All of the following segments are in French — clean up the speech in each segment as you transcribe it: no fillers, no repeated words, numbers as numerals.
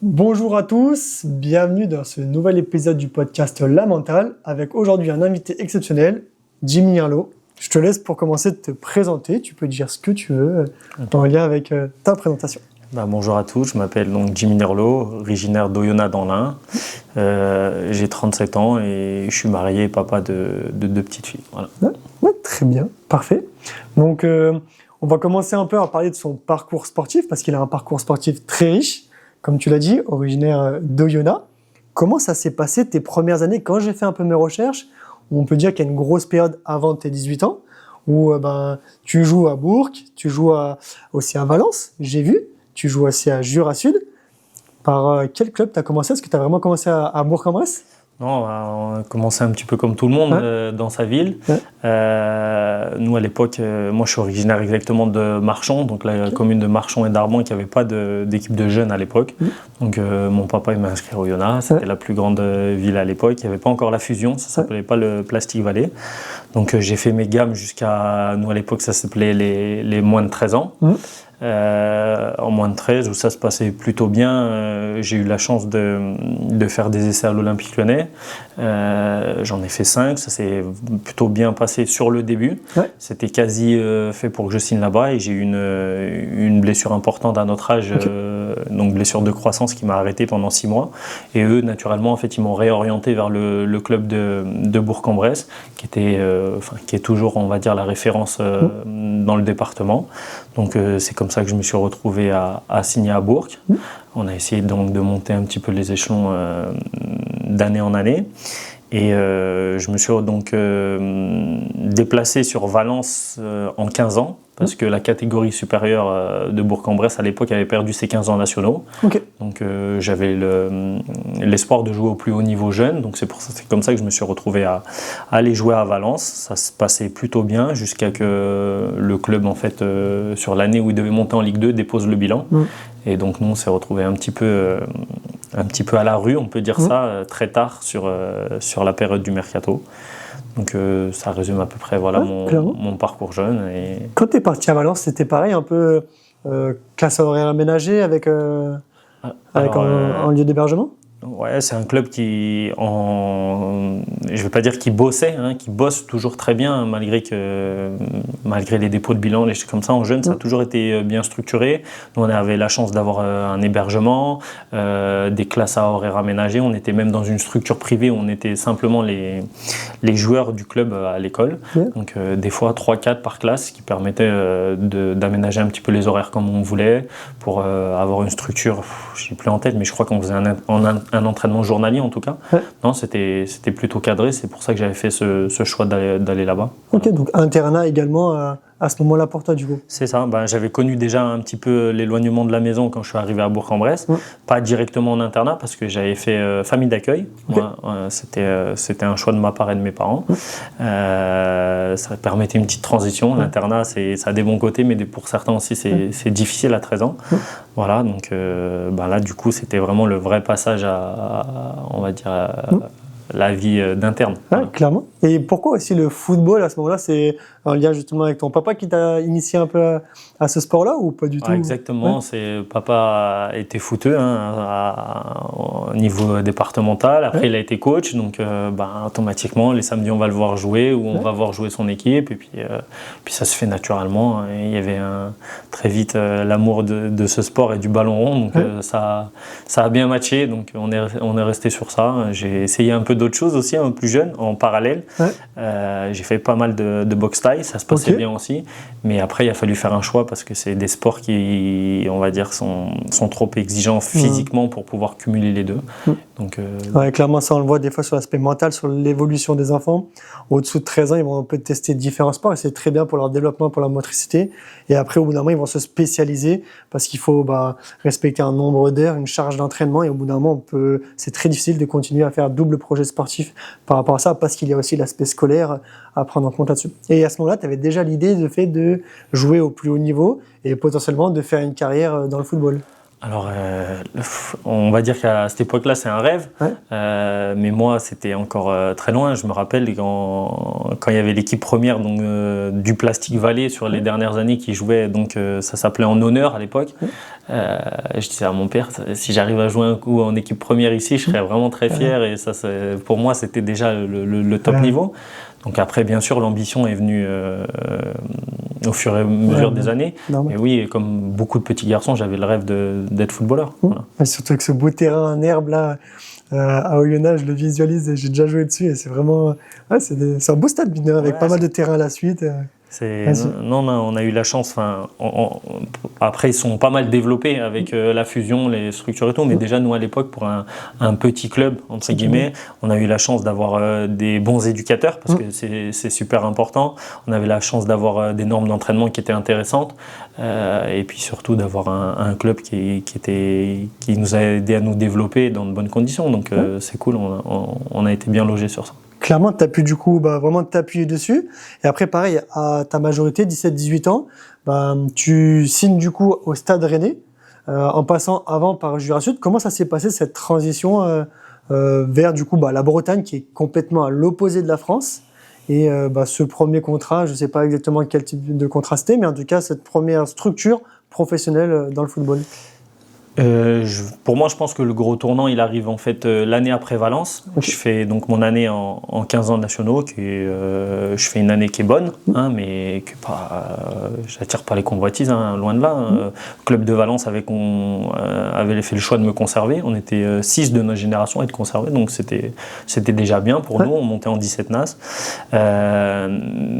Bonjour à tous, bienvenue dans ce nouvel épisode du podcast La Mentale avec aujourd'hui un invité exceptionnel, Jimmy Herlo. Je te laisse pour commencer de te présenter, tu peux dire ce que tu veux en lien avec ta présentation. Bonjour à tous, je m'appelle donc Jimmy Herlo, originaire d'Oyonnax dans l'Ain. J'ai 37 ans et je suis marié et papa de deux petites filles. Voilà. Ouais, très bien, parfait. Donc on va commencer un peu à parler de son parcours sportif parce qu'il a un parcours sportif très riche. Comme tu l'as dit, originaire d'Oyonnax. Comment ça s'est passé tes premières années? Quand j'ai fait un peu mes recherches, où on peut dire qu'il y a une grosse période avant tes 18 ans, où tu joues à Bourg, tu joues aussi à Valence, j'ai vu, tu joues aussi à Jura Sud. Par quel club tu as commencé? Est-ce que tu as vraiment commencé à Bourg-en-Bresse? Non, on a commencé un petit peu comme tout le monde dans sa ville. Nous, à l'époque, moi je suis originaire exactement de Marchon, donc la commune de Marchon et d'Arban qui n'avait pas d'équipe de jeunes à l'époque. Donc mon papa il m'a inscrit à Oyonnax, c'était la plus grande ville à l'époque. Il n'y avait pas encore la fusion, ça s'appelait pas le Plastic Valley. Donc j'ai fait mes gammes jusqu'à, nous à l'époque ça s'appelait les moins de 13 ans. En moins de 13 où ça se passait plutôt bien. J'ai eu la chance de faire des essais à l'Olympique Lyonnais. J'en ai fait 5, ça s'est plutôt bien passé sur le début. C'était quasi fait pour que je signe là-bas et j'ai eu une blessure importante à notre âge, donc blessure de croissance qui m'a arrêté pendant 6 mois. Et eux, naturellement, en fait, ils m'ont réorienté vers le club de Bourg-en-Bresse, qui est toujours, on va dire, la référence dans le département. Donc c'est comme ça que je me suis retrouvé à signer à Bourg. On a essayé donc de monter un petit peu les échelons d'année en année. Et je me suis donc déplacé sur Valence en 15 ans, parce que la catégorie supérieure de Bourg-en-Bresse à l'époque avait perdu ses 15 ans nationaux. Donc j'avais l'espoir de jouer au plus haut niveau jeune, donc c'est comme ça que je me suis retrouvé à aller jouer à Valence. Ça se passait plutôt bien jusqu'à que le club, en fait, sur l'année où il devait monter en Ligue 2, dépose le bilan. Et donc nous on s'est retrouvés un petit peu à la rue, on peut dire ça, très tard sur la période du mercato. Donc ça résume à peu près mon parcours jeune. Et... Quand tu es parti à Valence, c'était pareil, un peu classe horaire aménagée avec un lieu d'hébergement? Ouais, c'est un club qui, je vais pas dire qu'il bossait, qui bosse toujours très bien, malgré les dépôts de bilan, les choses comme ça. En jeune, ça a toujours été bien structuré. Nous, on avait la chance d'avoir un hébergement, des classes à horaires aménagées. On était même dans une structure privée où on était simplement les joueurs du club à l'école. Donc, des fois, 3-4 par classe, ce qui permettait d'aménager un petit peu les horaires comme on voulait pour avoir une structure, je n'ai plus en tête, mais je crois qu'on faisait un entraînement journalier en tout cas. Non, c'était plutôt cadré, c'est pour ça que j'avais fait ce choix d'aller là-bas. Ok, donc internat également à ce moment-là pour toi du coup? C'est ça, j'avais connu déjà un petit peu l'éloignement de la maison quand je suis arrivé à Bourg-en-Bresse, pas directement en internat parce que j'avais fait famille d'accueil. C'était un choix de ma part et de mes parents. Ça permettait une petite transition. L'internat, ça a des bons côtés, mais pour certains aussi c'est difficile à 13 ans. Voilà, donc là du coup c'était vraiment le vrai passage on va dire la vie d'interne. Clairement. Et pourquoi aussi le football à ce moment-là? C'est un lien justement avec ton papa qui t'a initié un peu à ce sport-là ou pas du tout? Exactement. Papa était footeux au niveau départemental. Après, il a été coach, donc automatiquement, les samedis, on va le voir jouer ou on va voir jouer son équipe. Et puis ça se fait naturellement. Il y avait très vite l'amour de ce sport et du ballon rond, donc ça a bien matché. Donc on est resté sur ça. J'ai essayé un peu d'autres choses aussi, un peu plus jeune, en parallèle. J'ai fait pas mal de boxe thaï, ça se passait bien aussi. Mais après, il a fallu faire un choix parce que c'est des sports qui, on va dire, sont trop exigeants physiquement pour pouvoir cumuler les deux. Donc, clairement, ça on le voit des fois sur l'aspect mental, sur l'évolution des enfants. Au-dessous de 13 ans, ils vont un peu tester différents sports et c'est très bien pour leur développement, pour leur motricité. Et après, au bout d'un moment, ils vont se spécialiser parce qu'il faut respecter un nombre d'heures, une charge d'entraînement. Et au bout d'un moment, c'est très difficile de continuer à faire double projet sportif par rapport à ça parce qu'il y a aussi l'aspect scolaire à prendre en compte là-dessus. Et à ce moment-là, tu avais déjà l'idée de jouer au plus haut niveau et potentiellement de faire une carrière dans le football. Alors, on va dire qu'à cette époque-là, c'est un rêve, mais moi, c'était encore très loin. Je me rappelle quand il y avait l'équipe première donc, du Plastic Valley sur les dernières années qui jouait, donc ça s'appelait En Honneur à l'époque. Je disais à mon père, si j'arrive à jouer un coup en équipe première ici, je serais vraiment très fier. Et ça, pour moi, c'était déjà le top niveau. Donc après, bien sûr, l'ambition est venue au fur et à mesure des années. Mais oui, comme beaucoup de petits garçons, j'avais le rêve d'être footballeur. Voilà. Surtout avec ce beau terrain en herbe là, à Oyonnax, je le visualise, j'ai déjà joué dessus et c'est vraiment... c'est un beau stade, avec pas mal de terrain à la suite. Non, on a eu la chance. Après, ils sont pas mal développés avec la fusion, les structures et tout. Mais déjà, nous, à l'époque, pour un petit club, entre guillemets, on a eu la chance d'avoir des bons éducateurs parce que c'est super important. On avait la chance d'avoir des normes d'entraînement qui étaient intéressantes. Et puis surtout d'avoir un club qui nous a aidé à nous développer dans de bonnes conditions. Donc, c'est cool. On a été bien logés sur ça. Clairement, tu as pu du coup vraiment t'appuyer dessus. Et après, pareil, à ta majorité, 17-18 ans, tu signes du coup au Stade Rennais, en passant avant par Jura Sud. Comment ça s'est passé cette transition vers du coup la Bretagne, qui est complètement à l'opposé de la France, et ce premier contrat, je ne sais pas exactement quel type de contrat c'était, mais en tout cas cette première structure professionnelle dans le football. Pour moi, je pense que le gros tournant, il arrive en fait l'année après Valence. Je fais donc mon année en 15 ans nationaux, je fais une année qui est bonne, mais que j'attire pas les convoitises, loin de là. Le club de Valence avait fait le choix de me conserver. On était 6 de notre génération à être conservés, donc c'était déjà bien pour nous. On montait en 17 NAS.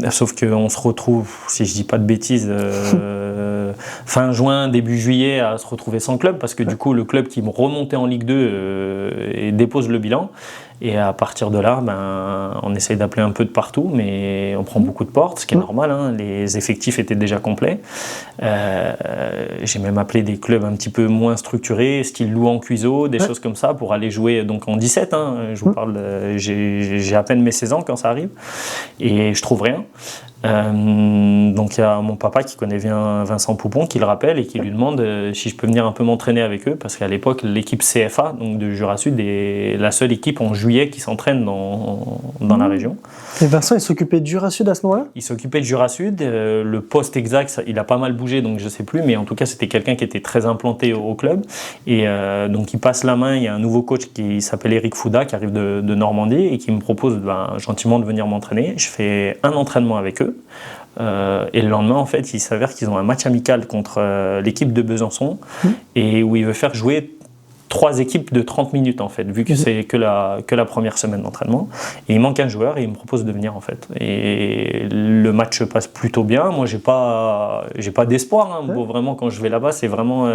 Sauf qu'on se retrouve, si je dis pas de bêtises, fin juin, début juillet, à se retrouver sans club, parce que du coup le club qui me remontait en Ligue 2 et dépose le bilan, et à partir de là on essaye d'appeler un peu de partout, mais on prend beaucoup de portes, ce qui est normal, les effectifs étaient déjà complets. J'ai même appelé des clubs un petit peu moins structurés, style Louan-Cuiseaux, des choses comme ça, pour aller jouer donc en 17, je vous parle, j'ai à peine mes 16 ans quand ça arrive, et je trouve rien. Donc il y a mon papa qui connaît bien Vincent Poupon, qui le rappelle et qui lui demande si je peux venir un peu m'entraîner avec eux, parce qu'à l'époque l'équipe CFA donc de Jura Sud est la seule équipe en juillet qui s'entraîne dans la région. Et Vincent, il s'occupait de Jura Sud à ce moment-là ? Il s'occupait de Jura Sud, le poste exact il a pas mal bougé, donc je sais plus, mais en tout cas c'était quelqu'un qui était très implanté au club, et donc il passe la main. Il y a un nouveau coach qui s'appelle Eric Fouda, qui arrive de Normandie et qui me propose gentiment de venir m'entraîner. Je fais un entraînement avec eux. Et le lendemain, en fait, il s'avère qu'ils ont un match amical contre l'équipe de Besançon, et où il veut faire jouer 3 équipes de 30 minutes, en fait, vu que c'est que la première semaine d'entraînement. Et il manque un joueur et il me propose de venir, en fait. Et le match se passe plutôt bien. Moi, j'ai pas d'espoir. Bon, vraiment, quand je vais là-bas, c'est vraiment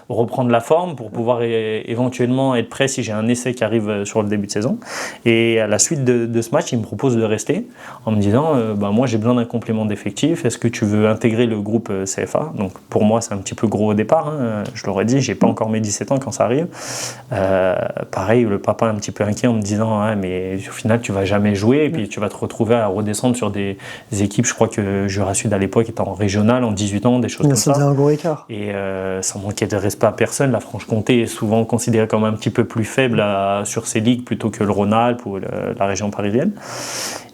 reprendre la forme pour pouvoir éventuellement être prêt si j'ai un essai qui arrive sur le début de saison. Et à la suite de ce match, il me propose de rester en me disant moi, j'ai besoin d'un complément d'effectif. Est-ce que tu veux intégrer le groupe CFA ? Donc, pour moi, c'est un petit peu gros au départ. Je l'aurais dit, j'ai pas encore mes 17 ans quand ça arrive. Pareil, le papa un petit peu inquiet en me disant mais au final tu vas jamais jouer et puis tu vas te retrouver à redescendre sur des équipes. Je crois que Jura Sud à l'époque était en régional en 18 ans, des choses comme ça. Un gros écart. Et sans manquer de respect à personne, la Franche-Comté est souvent considérée comme un petit peu plus faible sur ces ligues plutôt que le Rhône-Alpes ou la région parisienne.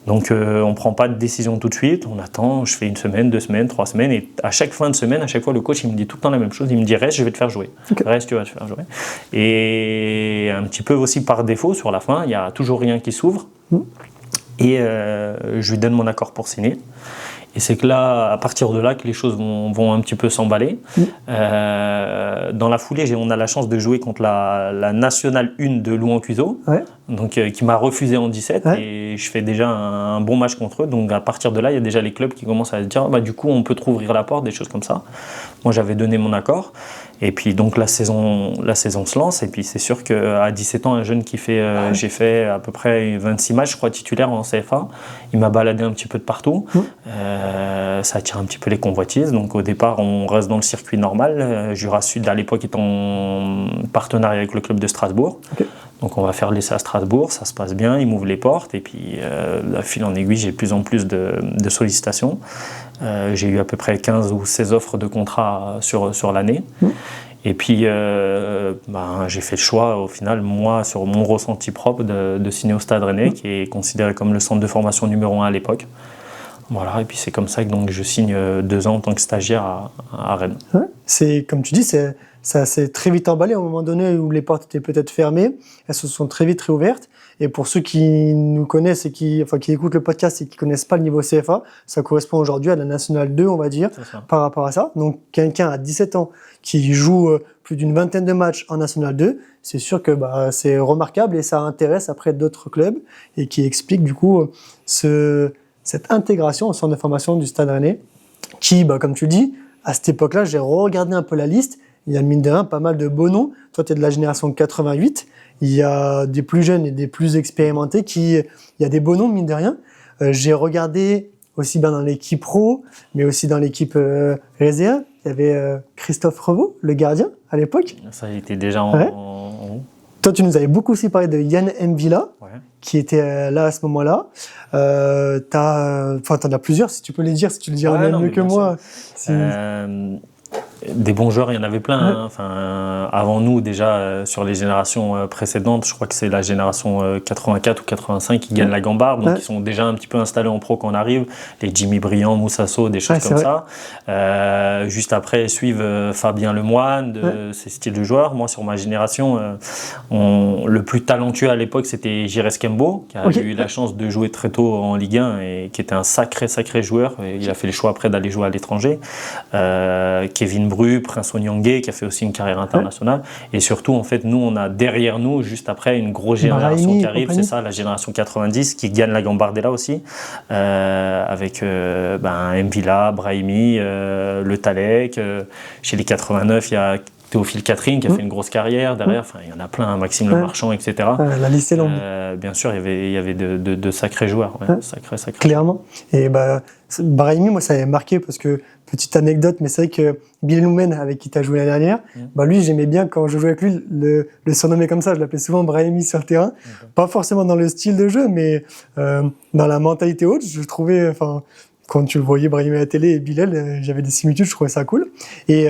Donc on ne prend pas de décision tout de suite, on attend, je fais 1 semaine, 2 semaines, 3 semaines, et à chaque fin de semaine, à chaque fois le coach il me dit tout le temps la même chose, il me dit reste, je vais te faire jouer, reste, tu vas te faire jouer. Et un petit peu aussi par défaut, sur la fin, il n'y a toujours rien qui s'ouvre, et je lui donne mon accord pour signer. Et c'est que là, à partir de là, que les choses vont un petit peu s'emballer. Dans la foulée, on a la chance de jouer contre la Nationale 1 de Louan-Cuiseaux, donc qui m'a refusé en 17, et je fais déjà un bon match contre eux. Donc à partir de là, il y a déjà les clubs qui commencent à se dire du coup, on peut te rouvrir la porte, des choses comme ça. Moi, j'avais donné mon accord. Et puis donc la saison se lance, et puis c'est sûr qu'à 17 ans, un jeune qui fait, j'ai fait à peu près 26 matchs, je crois, titulaires en CFA. Il m'a baladé un petit peu de partout. Ça attire un petit peu les convoitises. Donc au départ, on reste dans le circuit normal. Jura Sud à l'époque est en partenariat avec le club de Strasbourg. Donc on va faire l'essai à Strasbourg, ça se passe bien, ils m'ouvrent les portes, et puis de fil en aiguille, j'ai de plus en plus de sollicitations. J'ai eu à peu près 15 ou 16 offres de contrat sur l'année. Et puis, j'ai fait le choix, au final, moi, sur mon ressenti propre, de signer au Stade Rennais, qui est considéré comme le centre de formation numéro 1 à l'époque. Voilà, et puis c'est comme ça que donc, je signe 2 ans en tant que stagiaire à Rennes. Ouais. C'est, comme tu dis, ça s'est très vite emballé à un moment donné où les portes étaient peut-être fermées. Elles se sont très vite réouvertes. Et pour ceux qui nous connaissent et qui écoutent le podcast et qui connaissent pas le niveau CFA, ça correspond aujourd'hui à la Nationale 2, on va dire, par rapport à ça. Donc, quelqu'un à 17 ans qui joue plus d'une vingtaine de matchs en Nationale 2, c'est sûr que c'est remarquable et ça intéresse après d'autres clubs et qui explique du coup cette intégration au centre de formation du Stade Rennais qui, comme tu le dis, à cette époque-là, j'ai regardé un peu la liste. Il y a mine de rien pas mal de beaux noms. Toi, tu es de la génération 88. Il y a des plus jeunes et des plus expérimentés il y a des beaux noms, mine de rien. J'ai regardé aussi bien dans l'équipe pro, mais aussi dans l'équipe réserve. Il y avait Christophe Revaux, le gardien, à l'époque. Ça, il était déjà en Toi, tu nous avais beaucoup aussi parlé de Yann M'Vila, qui était là à ce moment-là. T'en as plusieurs, si tu peux les dire, si tu le diras mieux que moi. Des bons joueurs, il y en avait plein. Avant nous, déjà, sur les générations précédentes, je crois que c'est la génération 84 ou 85 qui gagne la Gambarde, donc ils sont déjà un petit peu installés en pro quand on arrive. Les Jimmy Briand, Moussasso, des choses comme ça. Juste après, suivent Fabien Lemoine, ces styles de joueurs. Moi, sur ma génération, le plus talentueux à l'époque, c'était Jires Kembo, qui a eu la chance de jouer très tôt en Ligue 1 et qui était un sacré joueur. Et il a fait le choix après d'aller jouer à l'étranger. Kevin Bru, Prince Onyangé, qui a fait aussi une carrière internationale. Et surtout, en fait, nous, on a derrière nous, juste après, une grosse génération qui arrive, c'est ça, la génération 90, qui gagne la Gambardella aussi, avec M'Vila, Brahimi, Le Talek. Chez les 89, il y a Théophile Catherine qui a fait une grosse carrière derrière. Enfin, il y en a plein, Maxime Le Marchand, etc. La liste est longue. Bien sûr, il y avait de sacrés joueurs. Sacrés. Clairement. Et Brahimi, moi, ça m'avait marqué parce que, petite anecdote, mais c'est vrai que Bilal Noumen, avec qui tu as joué la dernière, lui, j'aimais bien quand je jouais avec lui, le surnommer comme ça. Je l'appelais souvent Brahimi sur le terrain. Pas forcément dans le style de jeu, mais dans la mentalité haute, je trouvais, quand tu voyais Brahimi à la télé et Bilal, j'avais des similitudes, je trouvais ça cool. Et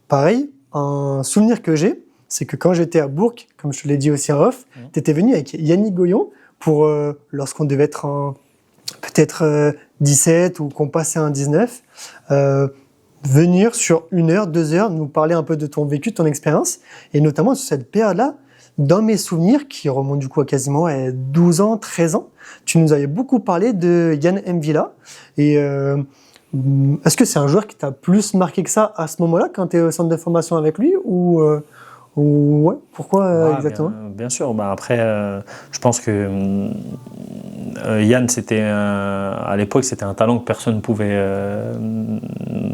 pareil, un souvenir que j'ai, c'est que quand j'étais à Bourg, comme je te l'ai dit aussi en off, tu étais venu avec Yannick Goyon pour, lorsqu'on devait être en peut-être 17 ou qu'on passait en 19, venir sur 1 heure, 2 heures, nous parler un peu de ton vécu, de ton expérience, et notamment sur cette période-là, dans mes souvenirs, qui remontent du coup à quasiment 12 ans, 13 ans, tu nous avais beaucoup parlé de Yann M'Vila, et est-ce que c'est un joueur qui t'a plus marqué que ça à ce moment-là, quand tu es au centre de formation avec lui, ou pourquoi exactement? Bien sûr. Après, je pense que Yann, à l'époque, c'était un talent que personne ne pouvait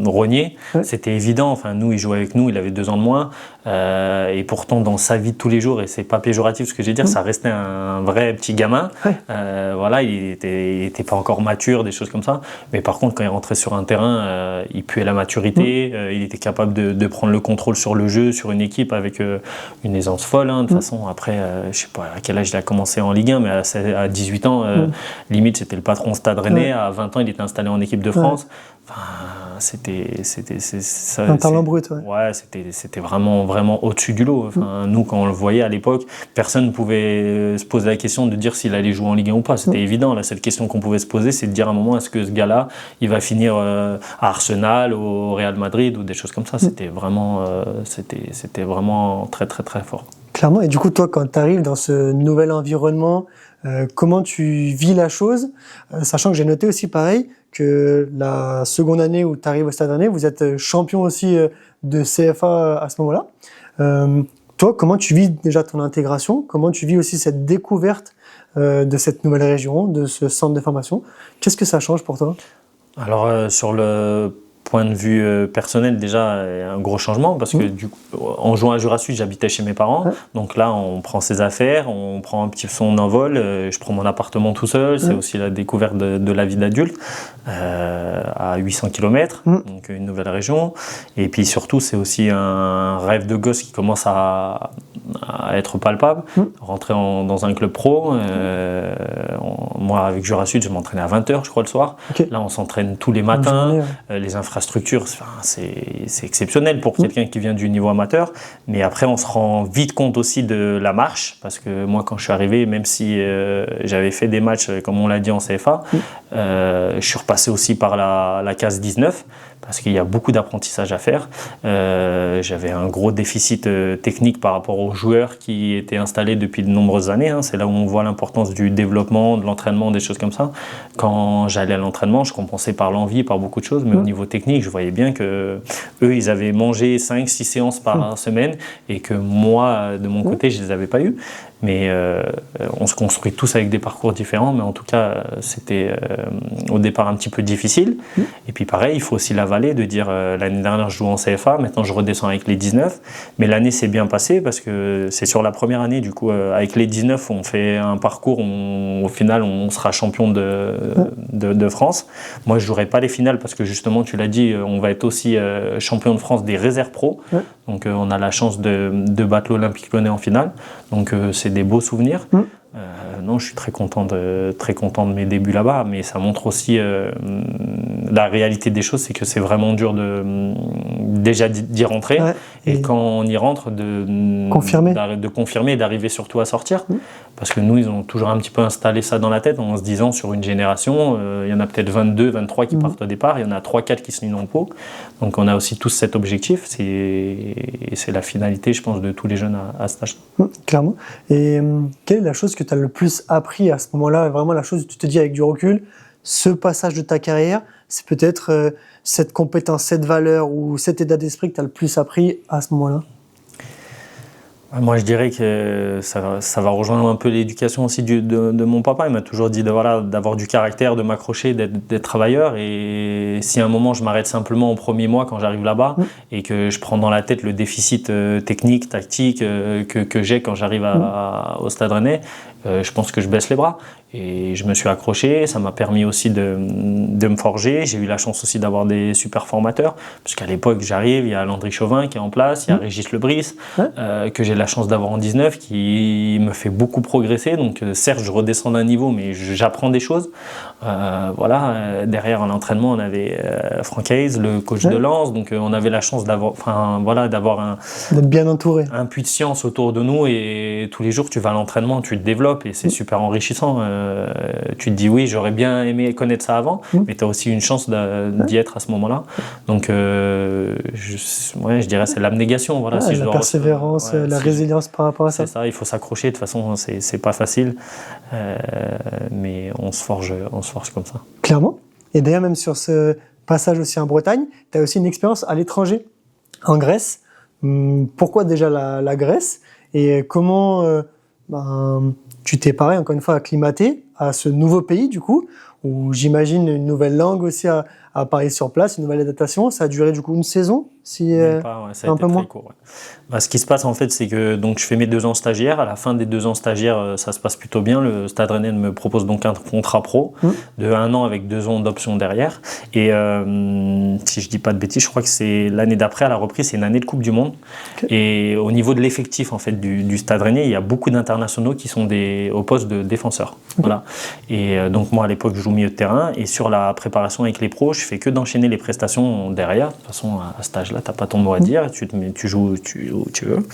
rogner. C'était évident. Nous, il jouait avec nous, il avait 2 ans de moins. Et pourtant, dans sa vie de tous les jours, et c'est pas péjoratif ce que je vais dire, ça restait un vrai petit gamin. Il était pas encore mature, des choses comme ça. Mais par contre, quand il rentrait sur un terrain, il puait la maturité. Il était capable de prendre le contrôle sur le jeu, sur une équipe avec une aisance folle. De toute façon, après, je sais pas à quel âge il a commencé en Ligue 1, mais à 18 ans, limite, c'était le patron Stade Rennais. À 20 ans, il était installé en équipe de France. C'était un talent brut. C'était vraiment au-dessus du lot. Nous, quand on le voyait à l'époque, personne ne pouvait se poser la question de dire s'il allait jouer en Ligue 1 ou pas. C'était évident. La seule question qu'on pouvait se poser, c'est de dire à un moment, est-ce que ce gars-là, il va finir à Arsenal, au Real Madrid ou des choses comme ça. C'était vraiment très, très, très fort. Clairement. Et du coup, toi, quand tu arrives dans ce nouvel environnement, comment tu vis la chose, sachant que j'ai noté aussi pareil que la seconde année où tu arrives au Stade Rennais, vous êtes champion aussi de CFA à ce moment-là. Toi, comment tu vis déjà ton intégration? Comment tu vis aussi cette découverte de cette nouvelle région, de ce centre de formation? Qu'est-ce que ça change pour toi? Alors, sur le point de vue personnel, déjà, il y a un gros changement parce que en jouant à Jura Sud, j'habitais chez mes parents. Donc là, on prend ses affaires, on prend un petit son envol. Je prends mon appartement tout seul. C'est aussi la découverte de la vie d'adulte à 800 km, donc une nouvelle région. Et puis surtout, c'est aussi un rêve de gosse qui commence à à être palpable, rentrer dans un club pro. Moi, avec Jura Sud, je m'entraînais à 20h, je crois, le soir. Là, on s'entraîne tous les matins. Les infrastructures, c'est exceptionnel pour quelqu'un qui vient du niveau amateur. Mais après, on se rend vite compte aussi de la marche. Parce que moi, quand je suis arrivé, même si j'avais fait des matchs, comme on l'a dit, en CFA, je suis repassé aussi par la case 19. Parce qu'il y a beaucoup d'apprentissage à faire. J'avais un gros déficit technique par rapport aux joueurs qui étaient installés depuis de nombreuses années. Hein. C'est là où on voit l'importance du développement, de l'entraînement, des choses comme ça. Quand j'allais à l'entraînement, je compensais par l'envie, par beaucoup de choses. Mais au niveau technique, je voyais bien que eux, ils avaient mangé 5-6 séances par semaine et que moi, de mon côté, je ne les avais pas eues. Mais on se construit tous avec des parcours différents, mais en tout cas, c'était au départ un petit peu difficile. Et puis pareil, il faut aussi l'avaler, de dire l'année dernière, je joue en CFA, maintenant je redescends avec les 19. Mais l'année s'est bien passée parce que c'est sur la première année, du coup, avec les 19, on fait un parcours, au final, on sera champion de France. Moi, je ne jouerai pas les finales parce que justement, tu l'as dit, on va être aussi champion de France des réserves pro. Donc on a la chance de battre l'Olympique Lyonnais en finale. Donc c'est des beaux souvenirs. Non, je suis très content de mes débuts là-bas, mais ça montre aussi la réalité des choses, c'est que c'est vraiment dur déjà d'y rentrer, et quand on y rentre, de confirmer et d'arriver surtout à sortir. Parce que nous, ils ont toujours un petit peu installé ça dans la tête en se disant, sur une génération, il y en a peut-être 22, 23 qui partent au départ, il y en a 3-4 qui se lient dans le pot. Donc on a aussi tous cet objectif, c'est la finalité, je pense, de tous les jeunes à cet âge-là. Clairement. Et quelle est la chose que tu as le plus appris à ce moment-là, vraiment la chose où tu te dis avec du recul, ce passage de ta carrière, c'est peut-être cette compétence, cette valeur ou cet état d'esprit que tu as le plus appris à ce moment-là? Moi, je dirais que ça va rejoindre un peu l'éducation aussi de mon papa. Il m'a toujours dit d'avoir du caractère, de m'accrocher, d'être travailleur. Et si à un moment, je m'arrête simplement au premier mois quand j'arrive là-bas et que je prends dans la tête le déficit technique, tactique que j'ai quand j'arrive au Stade Rennais, je pense que je baisse les bras. Et je me suis accroché, ça m'a permis aussi de me forger. J'ai eu la chance aussi d'avoir des super formateurs, parce qu'à l'époque, j'arrive, il y a Landry Chauvin qui est en place, il y a Régis Lebris, que j'ai la chance d'avoir en 19, qui me fait beaucoup progresser. Donc certes, je redescends d'un niveau, mais j'apprends des choses. Derrière, à l'entraînement, on avait Franck Hayes, le coach de Lens, donc on avait la chance d'être bien entouré. Un puits de science autour de nous, et tous les jours, tu vas à l'entraînement, tu te développes, et c'est super enrichissant. Tu te dis oui, j'aurais bien aimé connaître ça avant, mais tu as aussi une chance d'y être à ce moment-là. Donc je dirais c'est l'abnégation. Voilà, la persévérance, la résilience par rapport à ça. C'est ça, il faut s'accrocher. De toute façon, c'est pas facile, mais on se forge comme ça. Clairement. Et d'ailleurs, même sur ce passage aussi en Bretagne, tu as aussi une expérience à l'étranger, en Grèce. Pourquoi déjà la Grèce, et comment tu t'es pareil, encore une fois, acclimaté à ce nouveau pays, du coup, où j'imagine une nouvelle langue aussi à apparaît sur place, une nouvelle adaptation. Ça a duré du coup une saison, ça a été très court. Ce qui se passe en fait, c'est que donc je fais mes 2 ans stagiaires. À la fin des 2 ans stagiaires, ça se passe plutôt bien. Le Stade Rennais me propose donc un contrat pro de 1 an avec 2 ans d'option derrière. Et si je dis pas de bêtises, je crois que c'est l'année d'après à la reprise, c'est une année de Coupe du Monde. Et au niveau de l'effectif en fait du Stade Rennais, il y a beaucoup d'internationaux qui sont au poste de défenseurs. Voilà. Et donc moi à l'époque, je joue milieu de terrain, et sur la préparation avec les pros, je fais que d'enchaîner les prestations derrière. De toute façon, à cet âge-là, t'as pas ton mot à dire, tu joues où tu veux.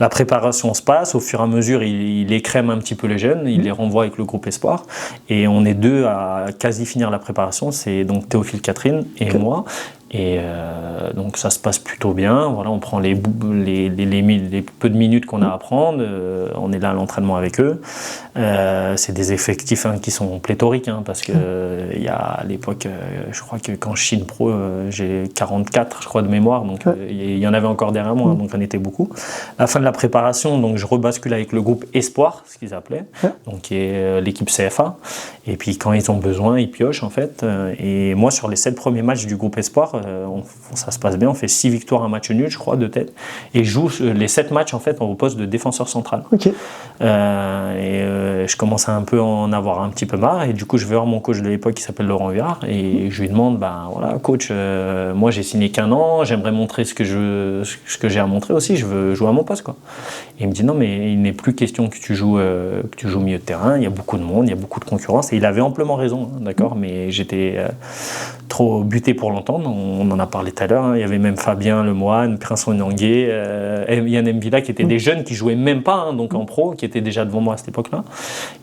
La préparation se passe, au fur et à mesure, il écrème un petit peu les jeunes, il les renvoie avec le groupe Espoir, et on est 2 à quasi finir la préparation, c'est donc Théophile Catherine et moi. Et donc ça se passe plutôt bien. Voilà, on prend les peu de minutes qu'on a à prendre. On est là à l'entraînement avec eux. C'est des effectifs qui sont pléthoriques, parce que il y a à l'époque, je crois que quand je signe pro, j'ai 44, je crois, de mémoire. Donc il y en avait encore derrière moi, donc on était beaucoup. À la fin de la préparation, donc je rebascule avec le groupe Espoir, ce qu'ils appelaient, donc qui est l'équipe CFA. Et puis quand ils ont besoin, ils piochent en fait. Et moi, sur les 7 premiers matchs du groupe Espoir, ça se passe bien, on fait 6 victoires, un match nul, je crois, de tête, et je joue les 7 matchs en fait au poste de défenseur central. Ok. Je commence à un peu en avoir un petit peu marre, et du coup je vais voir mon coach de l'époque qui s'appelle Laurent Viard, et je lui demande, voilà coach, moi j'ai signé qu'1 an, j'aimerais montrer ce que j'ai à montrer aussi, je veux jouer à mon poste, quoi. Et il me dit non, mais il n'est plus question que tu joues milieu de terrain, il y a beaucoup de monde, il y a beaucoup de concurrence, et il avait amplement raison, hein, d'accord, mais j'étais trop buté pour l'entendre. On en a parlé tout à l'heure, hein. Il y avait même Fabien Lemoine, Prince Onyangué, Yann Mbila, qui étaient des jeunes qui jouaient même pas, hein, donc en pro, qui étaient déjà devant moi à cette époque-là.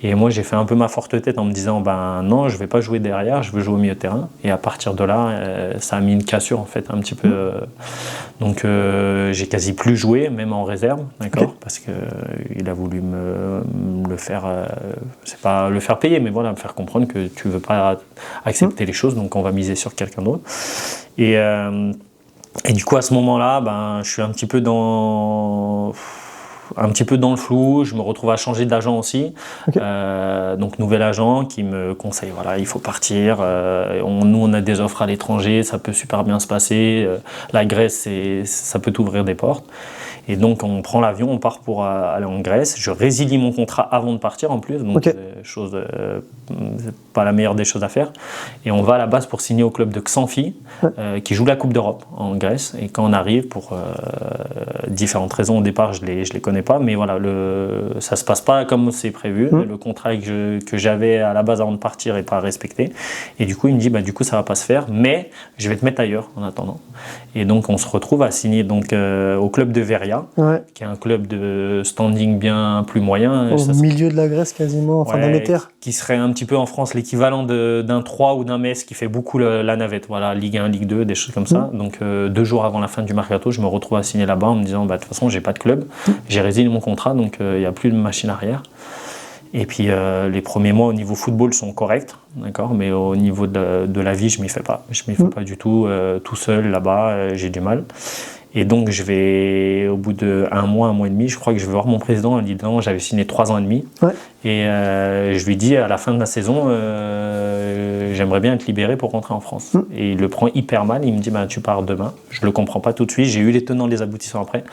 Et moi j'ai fait un peu ma forte tête en me disant non, je vais pas jouer derrière, je veux jouer au milieu de terrain. Et à partir de là, ça a mis une cassure en fait un petit peu. Donc j'ai quasi plus joué, même en réserve, d'accord, okay. Parce que il a voulu me le faire, c'est pas le faire payer, mais voilà, me faire comprendre que tu veux pas accepter les choses, donc on va miser sur quelqu'un d'autre. Et du coup à ce moment-là, je suis un petit peu dans le flou, je me retrouve à changer d'agent aussi, okay. Donc nouvel agent qui me conseille, voilà, il faut partir, nous on a des offres à l'étranger, ça peut super bien se passer, la Grèce ça peut t'ouvrir des portes. Et donc on prend l'avion, on part pour aller en Grèce. Je résilie mon contrat avant de partir en plus, donc okay. Pas la meilleure des choses à faire. Et on va à la base pour signer au club de Xanthi, qui joue la Coupe d'Europe en Grèce. Et quand on arrive, pour différentes raisons, au départ je les connais pas, mais voilà, ça se passe pas comme c'est prévu. Le contrat que j'avais à la base avant de partir est pas respecté. Et du coup il me dit du coup ça va pas se faire, mais je vais te mettre ailleurs en attendant. Et donc on se retrouve à signer donc au club de Veria, qui est un club de standing bien plus moyen. Au milieu de la Grèce quasiment, enfin dans les terres. Qui serait un petit peu en France l'équivalent d'un 3 ou d'un Metz qui fait beaucoup la navette, voilà, Ligue 1, Ligue 2, des choses comme ça. Donc 2 jours avant la fin du mercato, je me retrouve à signer là-bas en me disant de toute façon j'ai pas de club, j'ai résilié mon contrat, donc il n'y a plus de machine arrière. Et puis les premiers mois au niveau football sont corrects, d'accord, mais au niveau de la vie, je m'y fais pas. Je m'y fais pas du tout, tout seul là-bas, j'ai du mal. Et donc je vais, au bout d'1 mois, 1 mois et demi, je crois que je vais voir mon président en lui disant, j'avais signé 3 ans et demi. Et je lui dis à la fin de la saison, j'aimerais bien être libéré pour rentrer en France. Et il le prend hyper mal, il me dit tu pars demain. Je le comprends pas tout de suite, j'ai eu les tenants, les aboutissants après.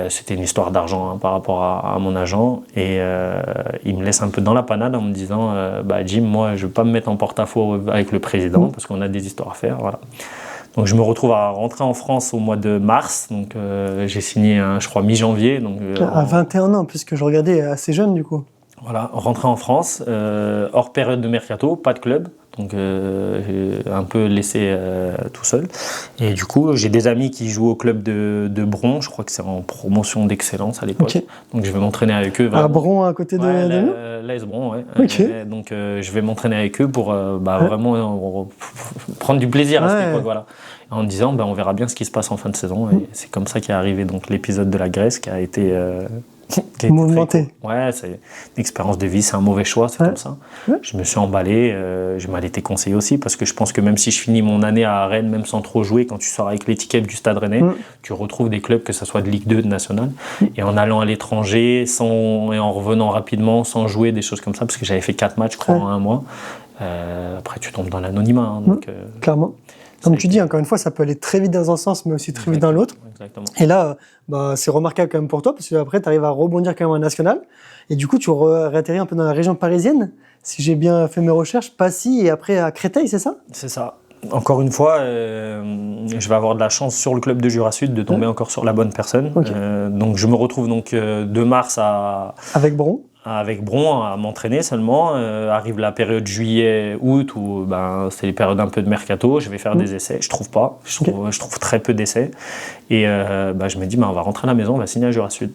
C'était une histoire d'argent par rapport à mon agent, et il me laisse un peu dans la panade en me disant Jim, moi je veux pas me mettre en porte-à-faux avec le président parce qu'on a des histoires à faire, voilà. Donc je me retrouve à rentrer en France au mois de mars, donc j'ai signé je crois mi-janvier. Donc, à 21 ans, puisque je regardais assez jeune du coup. Voilà, rentrer en France, hors période de mercato, pas de club, donc j'ai un peu laissé tout seul. Et du coup, j'ai des amis qui jouent au club de Bron, je crois que c'est en promotion d'excellence à l'époque. Okay. Donc je vais m'entraîner avec eux. À Bron, à côté de nous ? L'AS Bron, ouais. Okay. Donc je vais m'entraîner avec eux pour vraiment prendre du plaisir à cette époque, voilà. En disant, on verra bien ce qui se passe en fin de saison. Et c'est comme ça qu'est arrivé donc l'épisode de la Grèce qui a été... mouvementé. Ouais, c'est une expérience de vie, c'est un mauvais choix, c'est comme ça. Je me suis emballé, je m'en été conseillé aussi, parce que je pense que même si je finis mon année à Rennes, même sans trop jouer, quand tu sors avec l'étiquette du Stade Rennais, tu retrouves des clubs, que ce soit de Ligue 2, de National, et en allant à l'étranger, et en revenant rapidement, sans jouer, des choses comme ça, parce que j'avais fait 4 matchs, je crois, en 1 mois. Après, tu tombes dans l'anonymat. Clairement. Comme tu dis, encore une fois, ça peut aller très vite dans un sens, mais aussi très vite dans l'autre. Exactement. Et là, c'est remarquable quand même pour toi, parce qu'après, tu arrives à rebondir quand même en national. Et du coup, tu réatterris un peu dans la région parisienne, si j'ai bien fait mes recherches, Passy et après à Créteil, c'est ça ? C'est ça. Encore une fois, je vais avoir de la chance sur le club de Jura Sud de tomber encore sur la bonne personne. Okay. Donc je me retrouve donc de mars avec Bron. Avec Bron à m'entraîner seulement. Arrive la période juillet-août où c'est les périodes un peu de mercato. Je vais faire des essais. Je trouve pas. Je trouve très peu d'essais. Et je me dis, on va rentrer à la maison, on va signer à Jura Sud.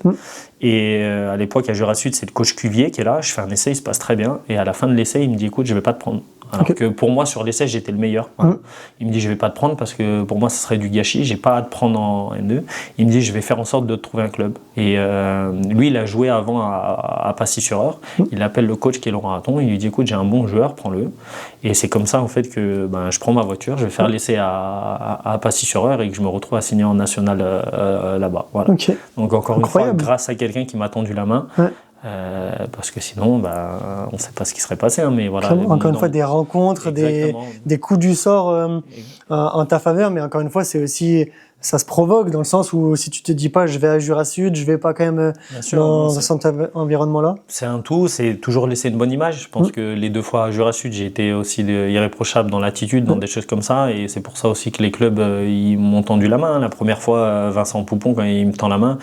Et à l'époque, à Jura Sud, c'est le coach Cuvier qui est là. Je fais un essai, il se passe très bien. Et à la fin de l'essai, il me dit, écoute, je vais pas te prendre. Alors que pour moi, sur l'essai, j'étais le meilleur. Voilà. Il me dit, je vais pas te prendre parce que pour moi, ce serait du gâchis. J'ai pas à te prendre en N2. Il me dit, je vais faire en sorte de te trouver un club. Et lui, il a joué avant à Passy-sur-Eure. Il appelle le coach qui est Laurent Hatton. Il lui dit, écoute, j'ai un bon joueur, prends-le. Et c'est comme ça, en fait, que je prends ma voiture, je vais faire l'essai à Passy-sur-Eure et que je me retrouve à signer en national là-bas. Voilà. Okay. Donc, encore une fois, grâce à quelqu'un qui m'a tendu la main. parce que sinon, on ne sait pas ce qui serait passé. Hein, mais voilà. Encore une fois, des rencontres, des coups du sort en ta faveur, mais encore une fois, c'est aussi, ça se provoque dans le sens où si tu te dis pas, je vais à Jura Sud, je vais pas quand même dans cet environnement-là. C'est un tout, c'est toujours laisser une bonne image. Je pense que les 2 fois à Jura Sud, j'ai été aussi irréprochable dans l'attitude, dans des choses comme ça, et c'est pour ça aussi que les clubs ils m'ont tendu la main. La première fois, Vincent Poupon, quand il me tend la main,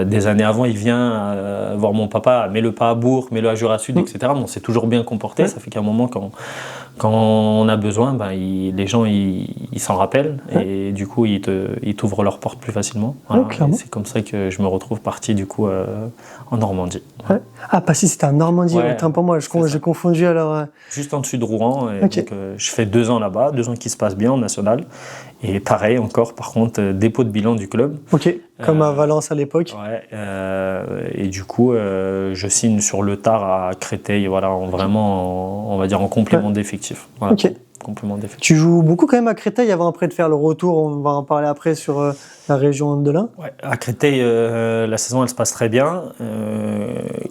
des années avant, il vient voir mon papa, mets-le pas à Bourg, mets-le à Jura Sud, etc. On s'est toujours bien comporté. Ça fait qu'à un moment, quand on a besoin, les gens ils s'en rappellent et du coup ils t'ouvrent leurs portes plus facilement. Voilà. C'est comme ça que je me retrouve parti du coup en Normandie. Ouais. Ah, Passy, c'était en Normandie. Autant pour moi, j'ai confondu alors. Juste en dessus de Rouen. Et donc, je fais 2 ans là-bas, 2 ans qui se passent bien en national. Et pareil encore, par contre, dépôt de bilan du club. Ok, comme à Valence à l'époque. Ouais. Et du coup, je signe sur le tard à Créteil, voilà, on va dire en complément d'effectif. Voilà. Ok. Complément d'effectif. Tu joues beaucoup quand même à Créteil avant après de faire le retour. On va en parler après sur la région de l'Ain. Ouais, à Créteil, la saison elle se passe très bien.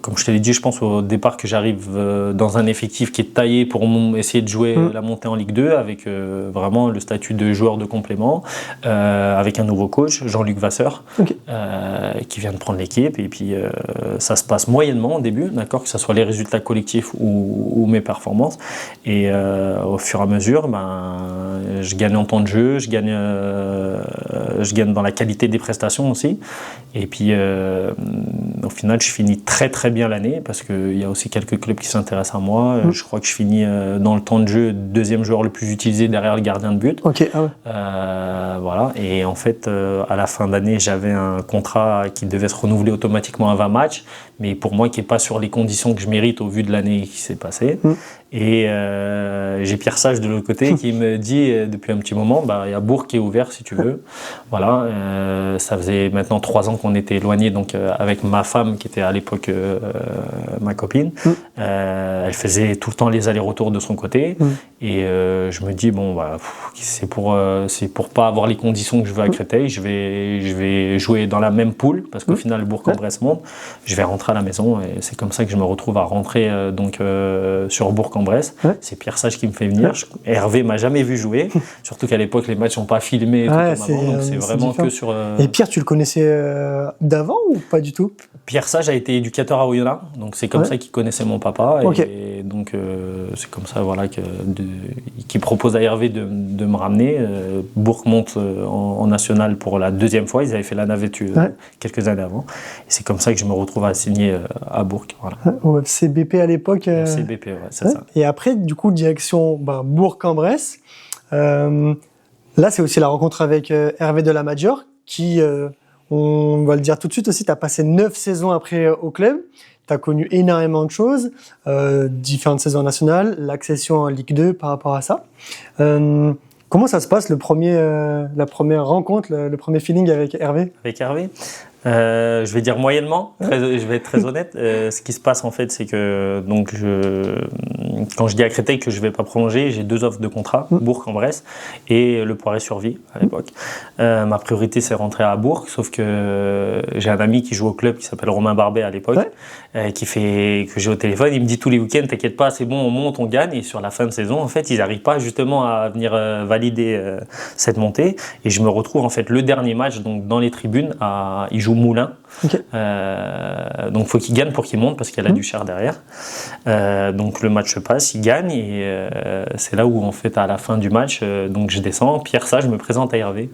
Comme je te l'ai dit, je pense au départ que j'arrive dans un effectif qui est taillé pour essayer de jouer la montée en Ligue 2 avec vraiment le statut de joueur de complément, avec un nouveau coach, Jean-Luc Vasseur, qui vient de prendre l'équipe. Et puis ça se passe moyennement au début, d'accord, que ce soit les résultats collectifs ou mes performances. Et au fur et à mesure, je gagne en temps de jeu, je gagne dans la qualité des prestations aussi. Et puis, au final, je finis très très bien l'année parce qu'il y a aussi quelques clubs qui s'intéressent à moi. Je crois que je finis dans le temps de jeu 2e joueur le plus utilisé derrière le gardien de but. Ok. Voilà. Et en fait, à la fin d'année, j'avais un contrat qui devait se renouveler automatiquement à 20 matchs, mais pour moi, qui n'est pas sur les conditions que je mérite au vu de l'année qui s'est passée. Et j'ai Pierre Sage de l'autre côté qui me dit depuis un petit moment, il y a Bourg qui est ouvert si tu veux. Voilà, ça faisait maintenant 3 ans qu'on était éloignés, donc avec ma femme qui était à l'époque ma copine. Elle faisait tout le temps les allers-retours de son côté. Et je me dis, c'est pour pas avoir les conditions que je veux à Créteil, je vais jouer dans la même poule, parce qu'au final, Bourg-en-Bresse monte. Je vais rentrer à la maison et c'est comme ça que je me retrouve à rentrer sur Bourg-en-Bresse. C'est Pierre Sage qui me fait venir. Hervé m'a jamais vu jouer, surtout qu'à l'époque, les matchs sont pas filmés tout comme avant, donc c'est vraiment que sur... Et Pierre, tu le connaissais d'avant ou pas du tout? Pierre Sage a été éducateur à Oyonnax, donc c'est comme ça qu'il connaissait mon papa. Et donc c'est comme ça qu'il propose à Hervé de me ramener. Bourg monte en national pour la 2e fois. Ils avaient fait la navette quelques années avant. Et c'est comme ça que je me retrouve à signer à Bourg. Voilà. Au FCBP à l'époque. FCBP, c'est ça. Et après, du coup, direction Bourg-en-Bresse. Là, c'est aussi la rencontre avec Hervé de la Major, qui, on va le dire tout de suite aussi, tu as passé 9 saisons après au club. Tu as connu énormément de choses, différentes saisons nationales, l'accession en Ligue 2 par rapport à ça. Comment ça se passe la première rencontre, le premier feeling avec Hervé? Avec Hervé je vais dire moyennement, je vais être très honnête. Ce qui se passe en fait, c'est que quand je dis à Créteil que je ne vais pas prolonger, j'ai 2 offres de contrat, Bourg-en-Bresse et le Poiré-sur-Vie à l'époque. Ma priorité c'est rentrer à Bourg, sauf que j'ai un ami qui joue au club qui s'appelle Romain Barbet à l'époque, que j'ai au téléphone. Il me dit tous les week-ends, t'inquiète pas, c'est bon, on monte, on gagne. Et sur la fin de saison, en fait, ils n'arrivent pas justement à venir valider cette montée. Et je me retrouve en fait le dernier match, donc dans les tribunes, ils jouent Moulins. Donc il faut qu'il gagne pour qu'il monte parce qu'il y a la Duchère derrière. Donc le match se passe, il gagne et c'est là où en fait à la fin du match, donc je descends, Pierre Sage me présente à Hervé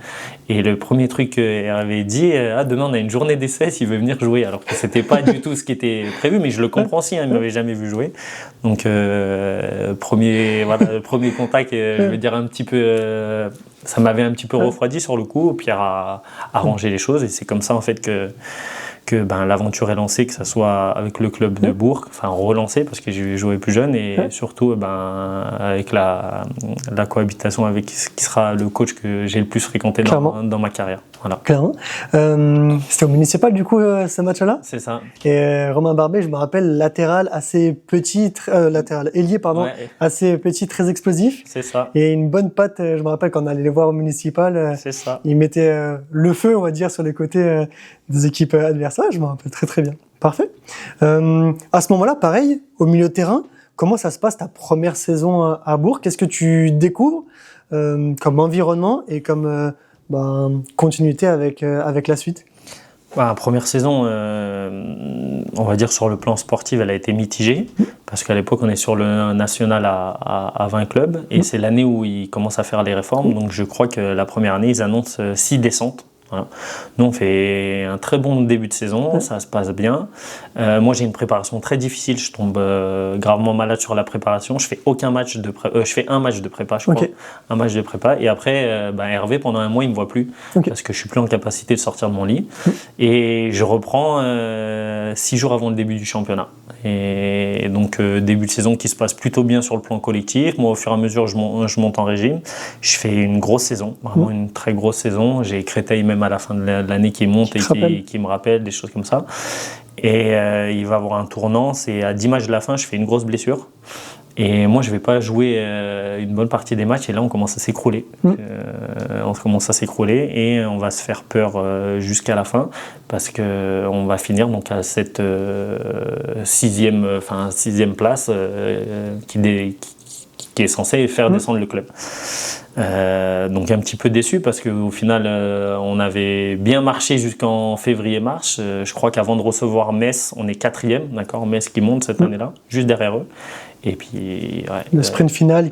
et le premier truc que Hervé dit, demain on a une journée d'essai, s'il veut venir jouer, alors que c'était pas du tout ce qui était prévu, mais je le comprends aussi, il m'avait jamais vu jouer. Donc premier contact, je vais dire un petit peu. Ça m'avait un petit peu refroidi sur le coup. Pierre a arrangé les choses et c'est comme ça en fait que l'aventure est lancée, que ça soit avec le club de Bourg, enfin relancé parce que j'ai joué plus jeune et surtout avec la cohabitation avec qui sera le coach que j'ai le plus fréquenté dans ma carrière. Voilà. Clairement. C'était au municipal du coup ce match-là. C'est ça. Et Romain Barbet, je me rappelle, latéral assez petit, ailier pardon, assez petit, très explosif. C'est ça. Et une bonne patte. Je me rappelle quand on allait les voir au municipal. C'est ça. Il mettait le feu, on va dire, sur les côtés des équipes adverses. Je me rappelle très très bien. Parfait. À ce moment-là, pareil, au milieu de terrain, comment ça se passe ta première saison à Bourg? Qu'est-ce que tu découvres comme environnement et comme continuité avec la suite? Première saison, on va dire sur le plan sportif, elle a été mitigée parce qu'à l'époque on est sur le national à 20 clubs et c'est l'année où ils commencent à faire les réformes. Donc je crois que la première année ils annoncent 6 descentes. Voilà. Nous, on fait un très bon début de saison, ça se passe bien. Moi, j'ai une préparation très difficile. Je tombe gravement malade sur la préparation. Je fais un match de prépa, je crois. Un match de prépa. Et après, Hervé, pendant un mois, il me voit plus parce que je suis plus en capacité de sortir de mon lit. Et je reprends 6 jours avant le début du championnat. Et donc, début de saison qui se passe plutôt bien sur le plan collectif. Moi, au fur et à mesure, je monte en régime. Je fais une grosse saison, vraiment une très grosse saison. J'ai Créteil même à la fin de l'année qui monte et qui me rappelle des choses comme ça. Et il va avoir un tournant, c'est à 10 matchs de la fin, je fais une grosse blessure. Et moi, je ne vais pas jouer une bonne partie des matchs et là, on commence à s'écrouler. On commence à s'écrouler et on va se faire peur jusqu'à la fin parce qu'on va finir donc à cette sixième place qui est censée faire descendre le club. Donc un petit peu déçu parce qu'au final on avait bien marché jusqu'en février-mars. Je crois qu'avant de recevoir Metz, on est 4e, d'accord, Metz qui monte cette année-là, juste derrière eux. Et puis le sprint final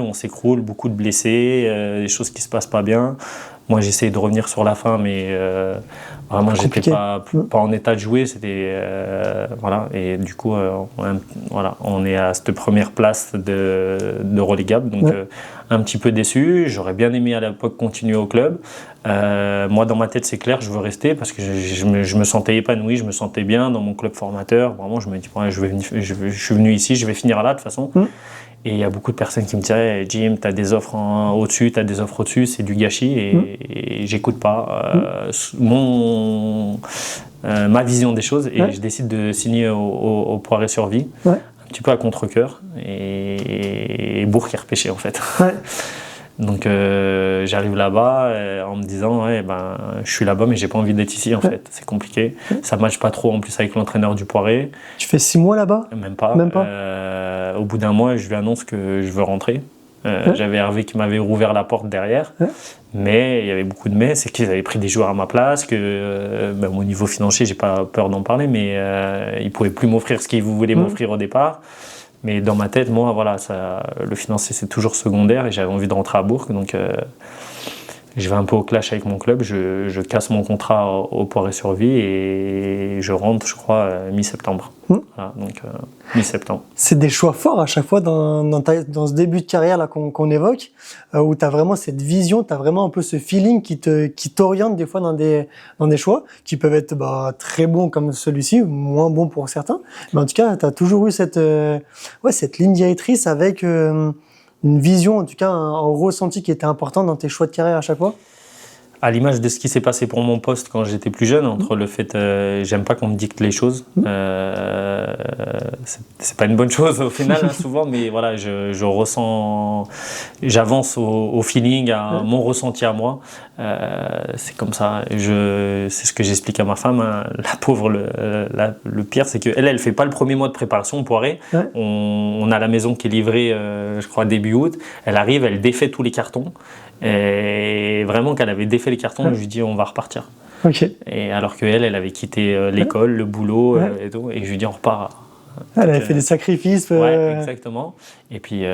où on s'écroule, beaucoup de blessés, des choses qui se passent pas bien. Moi j'essaye de revenir sur la fin, mais vraiment j'étais pas en état de jouer. C'était voilà, et du coup on est à cette première place de relégable, donc un petit peu déçu. J'aurais bien aimé à l'époque continuer au club. Moi dans ma tête c'est clair, je veux rester parce que je me sentais épanoui, je me sentais bien dans mon club formateur. Vraiment je me dis je suis venu ici, je vais finir là de toute façon. Et il y a beaucoup de personnes qui me disaient « Jim, tu as des offres au-dessus, c'est du gâchis » et j'écoute pas ma vision des choses et je décide de signer au Poiré-sur-Vie, un petit peu à contre-cœur et Bourg qui est repêché en fait. Donc j'arrive là-bas en me disant je suis là-bas mais j'ai pas envie d'être ici en fait, c'est compliqué, ça matche pas trop en plus avec l'entraîneur du Poiré. Tu fais 6 mois là-bas? Même pas. Au bout d'un mois je lui annonce que je veux rentrer. J'avais Hervé qui m'avait rouvert la porte derrière, mais il y avait beaucoup de mais, c'est qu'ils avaient pris des joueurs à ma place, que au niveau financier j'ai pas peur d'en parler, mais ils pouvaient plus m'offrir ce qu'ils voulaient m'offrir au départ. Mais dans ma tête, moi, voilà, le financier, c'est toujours secondaire et j'avais envie de rentrer à Bourg. Donc, je vais un peu au clash avec mon club. Je casse mon contrat au Poiré-sur-Vie et je rentre, je crois, mi-septembre. Voilà, donc, mi-septembre. C'est des choix forts à chaque fois dans ce début de carrière là qu'on évoque, où tu as vraiment cette vision, tu as vraiment un peu ce feeling qui t'oriente des fois dans des choix qui peuvent être très bons comme celui-ci, moins bons pour certains. Mais en tout cas, tu as toujours eu cette ligne directrice avec une vision, en tout cas un ressenti qui était important dans tes choix de carrière à chaque fois. À l'image de ce qui s'est passé pour mon poste quand j'étais plus jeune, entre le fait, j'aime pas qu'on me dicte les choses, c'est pas une bonne chose au final souvent, mais voilà, je ressens, j'avance au feeling, à mon ressenti à moi, c'est comme ça. C'est ce que j'explique à ma femme, hein. La pauvre, le pire, c'est que elle fait pas le premier mois de préparation au Poiré. On a la maison qui est livrée, je crois début août. Elle arrive, elle défait tous les cartons. Et vraiment, quand elle avait défait les cartons, je lui dis on va repartir. Et alors qu'elle avait quitté l'école, le boulot et tout, et je lui dis on repart. Elle avait fait des sacrifices. Ouais, exactement. Et puis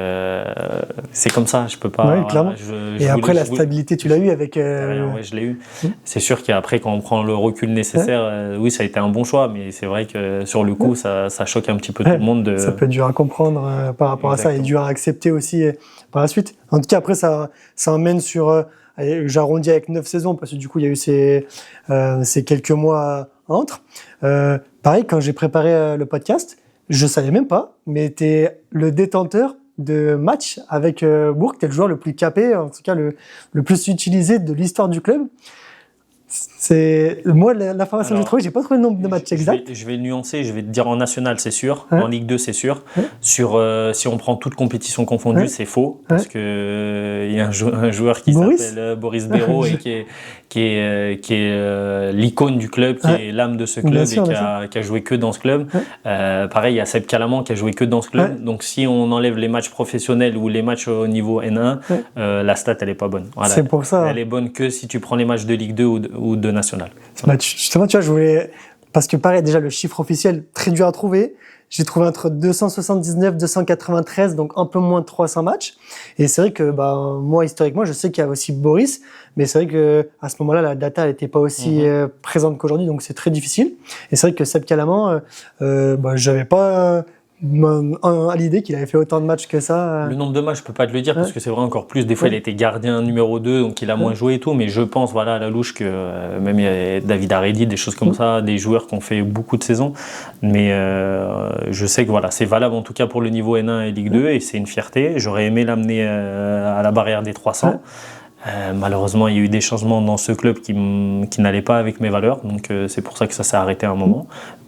c'est comme ça, je peux pas. Ouais, clairement. Et après la stabilité, tu l'as eu avec. Ouais, je l'ai eu. C'est sûr qu'après, quand on prend le recul nécessaire, oui, ça a été un bon choix, mais c'est vrai que sur le coup, ça choque un petit peu tout le monde. Ça peut être dur à comprendre par rapport à ça et dur à accepter aussi par la suite. En tout cas, après, ça emmène sur. J'arrondis avec 9 saisons parce que du coup, il y a eu ces quelques mois entre. Pareil, quand j'ai préparé le podcast, je savais même pas, mais tu es le détenteur de matchs avec Bourg, tu es le joueur le plus capé, en tout cas le plus utilisé de l'histoire du club. Moi, l'information que j'ai trouvée, j'ai pas trouvé le nombre de matchs exact. Je vais le nuancer, je vais te dire en national, c'est sûr. En Ligue 2, c'est sûr. Si on prend toute compétition confondue, c'est faux. Parce que il y a un joueur qui s'appelle Boris Béraud et qui est l'icône du club, qui est l'âme de ce club qui a joué que dans ce club. Pareil, il y a Seb Calaman qui a joué que dans ce club. Donc si on enlève les matchs professionnels ou les matchs au niveau N1, la stat, elle est pas bonne. Voilà. C'est pour ça. Elle est bonne que si tu prends les matchs de Ligue 2 ou de National. Justement, tu vois, parce que pareil, déjà, le chiffre officiel, très dur à trouver. J'ai trouvé entre 279, 293, donc un peu moins de 300 matchs. Et c'est vrai que, moi, historiquement, je sais qu'il y a aussi Boris, mais c'est vrai que, à ce moment-là, la data n'était pas aussi présente qu'aujourd'hui, donc c'est très difficile. Et c'est vrai que Seb Calaman, j'avais pas, à l'idée qu'il avait fait autant de matchs que ça. Le nombre de matchs, je peux pas te le dire parce que c'est vrai encore plus. Des fois, il a été gardien numéro 2, donc il a moins joué et tout. Mais je pense, à la louche que même il y a David Aredi, des choses comme ça, des joueurs qui ont fait beaucoup de saisons. Mais je sais que c'est valable en tout cas pour le niveau N1 et Ligue 2 et c'est une fierté. J'aurais aimé l'amener à la barrière des 300. Malheureusement, il y a eu des changements dans ce club qui n'allaient pas avec mes valeurs, donc c'est pour ça que ça s'est arrêté à un moment.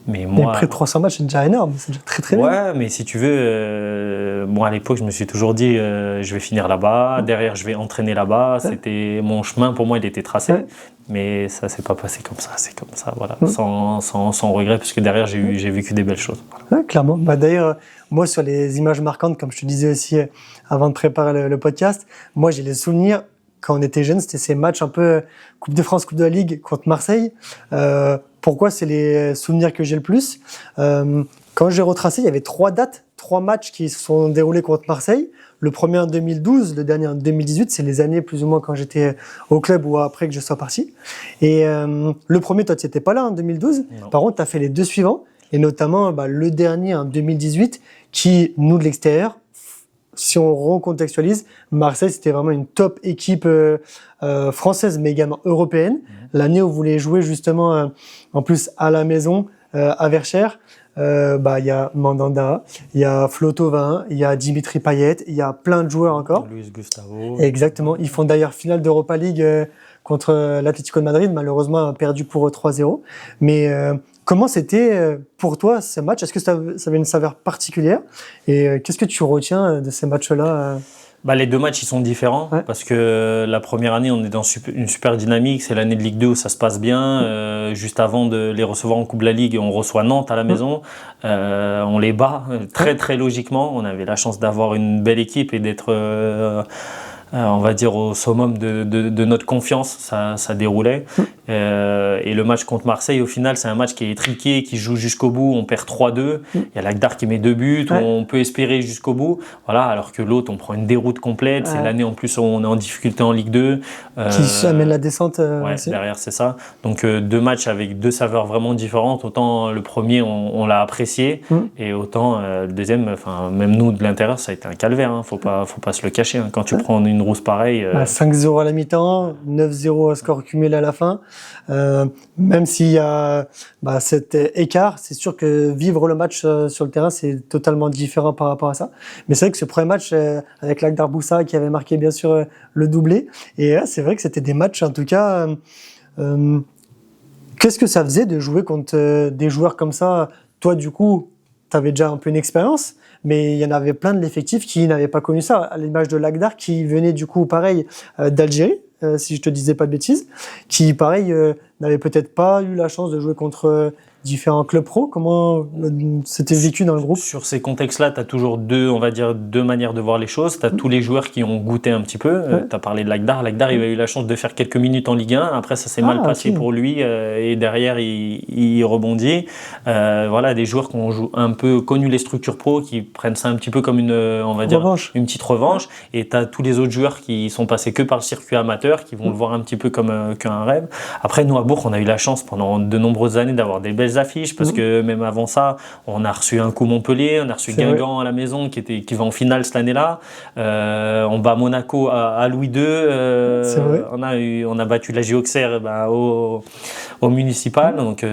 Mais moi, près de 300 matchs, c'est déjà énorme, c'est déjà très très bien. Ouais, mais si tu veux, moi à l'époque, je me suis toujours dit, je vais finir là-bas, derrière je vais entraîner là-bas. C'était mon chemin, pour moi, il était tracé. Mais ça s'est pas passé comme ça, c'est comme ça, sans regret, parce que derrière j'ai vécu des belles choses. Clairement. D'ailleurs, moi sur les images marquantes, comme je te disais aussi avant de préparer le podcast, moi j'ai les souvenirs. Quand on était jeune, c'était ces matchs un peu Coupe de France, Coupe de la Ligue contre Marseille. Pourquoi c'est les souvenirs que j'ai le plus? Quand j'ai retracé, il y avait 3 matchs qui se sont déroulés contre Marseille. Le premier en 2012, le dernier en 2018. C'est les années plus ou moins quand j'étais au club ou après que je sois parti. Et le premier, toi, tu n'étais pas là en 2012. Non. Par contre, tu as fait les 2 suivants. Et notamment le dernier en 2018 qui, nous de l'extérieur, si on recontextualise, Marseille, c'était vraiment une top équipe française, mais également européenne. L'année où vous voulez jouer justement, en plus à la maison, à Verchères, il y a Mandanda, il y a Flo Thauvin, il y a Dimitri Payet, il y a plein de joueurs encore. Luis Gustavo. Exactement. Ils font d'ailleurs finale d'Europa League contre l'Atlético de Madrid, malheureusement perdu pour 3-0. Mais comment c'était pour toi ce match? Est-ce que ça avait une saveur particulière? Et qu'est-ce que tu retiens de ces matchs-là? Les 2 matchs, ils sont différents parce que la première année, on est dans une super dynamique. C'est l'année de Ligue 2 où ça se passe bien. Juste avant de les recevoir en Coupe de la Ligue, on reçoit Nantes à la maison. On les bat très, très logiquement. On avait la chance d'avoir une belle équipe et d'être... on va dire au summum de notre confiance, ça déroulait. Et le match contre Marseille, au final, c'est un match qui est étriqué, qui joue jusqu'au bout. On perd 3-2. Il y a Lagdar qui met 2 buts. On peut espérer jusqu'au bout. Alors que l'autre, on prend une déroute complète. C'est l'année en plus où on est en difficulté en Ligue 2. Qui amène la descente. Derrière, c'est ça. Donc 2 matchs avec 2 saveurs vraiment différentes. Autant le premier, on l'a apprécié. Et autant le deuxième, même nous de l'intérieur, ça a été un calvaire. Faut pas se le cacher. Quand tu prends une rousse pareille. 5-0 à la mi-temps, 9-0 à score cumulé à la fin. Même s'il y a cet écart, c'est sûr que vivre le match sur le terrain, c'est totalement différent par rapport à ça. Mais c'est vrai que ce premier match avec Lagdar Boussa qui avait marqué bien sûr le doublé, et c'est vrai que c'était des matchs en tout cas. Qu'est-ce que ça faisait de jouer contre des joueurs comme ça? Toi, du coup, tu avais déjà un peu une expérience, mais il y en avait plein de l'effectif qui n'avaient pas connu ça, à l'image de Lagdar qui venait du coup pareil d'Algérie, si je te disais pas de bêtises, qui pareil n'avait peut-être pas eu la chance de jouer contre différents clubs pro. Comment c'était vécu dans le groupe? Sur ces contextes-là, tu as toujours deux manières de voir les choses. Tu as tous les joueurs qui ont goûté un petit peu. Tu as parlé de Lagdar. Lagdar, il a eu la chance de faire quelques minutes en Ligue 1. Après, ça s'est mal passé pour lui et derrière, il rebondit. Des joueurs qui ont un peu connu les structures pro, qui prennent ça un petit peu comme une petite revanche. Et tu as tous les autres joueurs qui sont passés que par le circuit amateur, qui vont le voir un petit peu comme qu'un rêve. Après, nous, à Bourg, on a eu la chance pendant de nombreuses années d'avoir des belles affiches, parce que même avant ça, on a reçu un coup Montpellier, on a reçu Guingamp à la maison qui va en finale cette année-là. On bat Monaco à Louis II. On a battu la Auxerre au municipal. Donc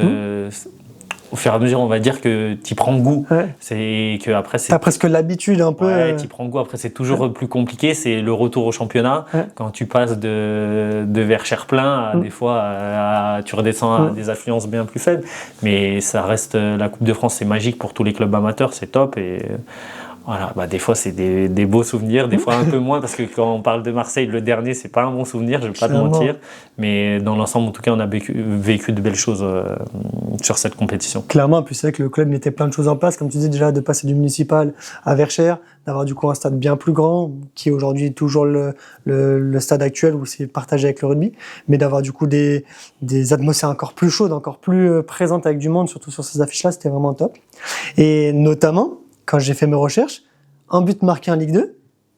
au fur et à mesure, on va dire que tu prends goût. C'est que après, t'as presque l'habitude un peu. Ouais, tu prends goût. Après, c'est toujours plus compliqué. C'est le retour au championnat. Quand tu passes de Verchères plein à des fois, tu redescends à des affluences bien plus faibles. Mais ça reste, la Coupe de France, c'est magique pour tous les clubs amateurs, c'est top. Et voilà, des fois c'est des beaux souvenirs, des fois un peu moins, parce que quand on parle de Marseille, le dernier, c'est pas un bon souvenir, je vais pas te mentir. Mais dans l'ensemble, en tout cas, on a vécu de belles choses sur cette compétition. Clairement, puis c'est vrai que le club mettait plein de choses en place, comme tu disais déjà, de passer du municipal à Verchères, d'avoir du coup un stade bien plus grand, qui est aujourd'hui toujours le stade actuel où c'est partagé avec le rugby, mais d'avoir du coup des atmosphères encore plus chaudes, encore plus présentes avec du monde, surtout sur ces affiches-là, c'était vraiment top. Et notamment, quand j'ai fait mes recherches, un but marqué en Ligue 2,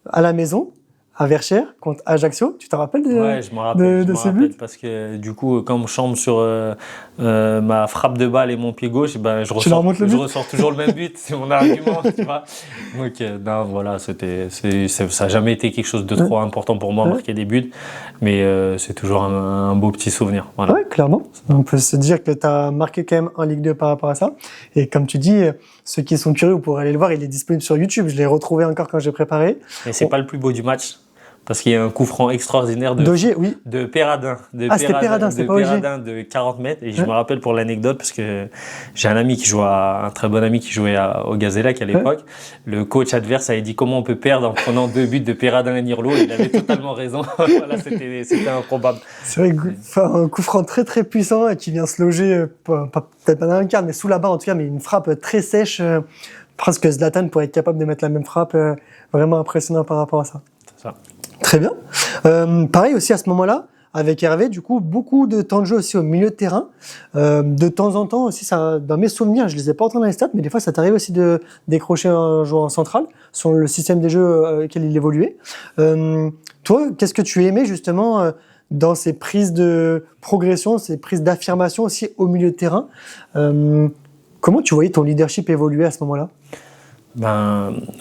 à la maison, à Verchères, contre Ajaccio. Tu te rappelles je me rappelle, ce but? Parce que du coup, quand je chambre sur ma frappe de balle et mon pied gauche, je ressors toujours le même but, c'est mon argument, tu vois. Donc, non, voilà, ça n'a jamais été quelque chose de trop important pour moi, marquer des buts, mais c'est toujours un beau petit souvenir. Voilà. Ouais, clairement. On peut se dire que tu as marqué quand même en Ligue 2 par rapport à ça. Et comme tu dis, ceux qui sont curieux, vous pourrez aller le voir, il est disponible sur YouTube. Je l'ai retrouvé encore quand j'ai préparé. Et c'est pas le plus beau du match. Parce qu'il y a un coup franc extraordinaire d'Ogier, oui. De Perradin. C'était Perradin, c'est pas Ogier. Perradin de 40 mètres. Et je me rappelle pour l'anecdote, parce que j'ai un très bon ami qui jouait au Gazélac à l'époque. Le coach adverse avait dit comment on peut perdre en prenant 2 buts de Perradin et Nirlo. Il avait totalement raison. Voilà, c'était improbable. C'est vrai un coup franc très très puissant et qui vient se loger, peut-être pas dans un quart, mais sous la barre en tout cas, mais une frappe très sèche. Presque Zlatan pourrait être capable de mettre la même frappe. Vraiment impressionnant par rapport à ça. C'est ça. Très bien. Pareil aussi à ce moment-là, avec Hervé, du coup, beaucoup de temps de jeu aussi au milieu de terrain. De temps en temps aussi, ça, dans mes souvenirs, je les ai pas entendus dans les stats, mais des fois, ça t'arrive aussi de décrocher un joueur en central sur le système des jeux auquel il évoluait. Toi, qu'est-ce que tu aimais justement dans ces prises de progression, ces prises d'affirmation aussi au milieu de terrain? Comment tu voyais ton leadership évoluer à ce moment-là?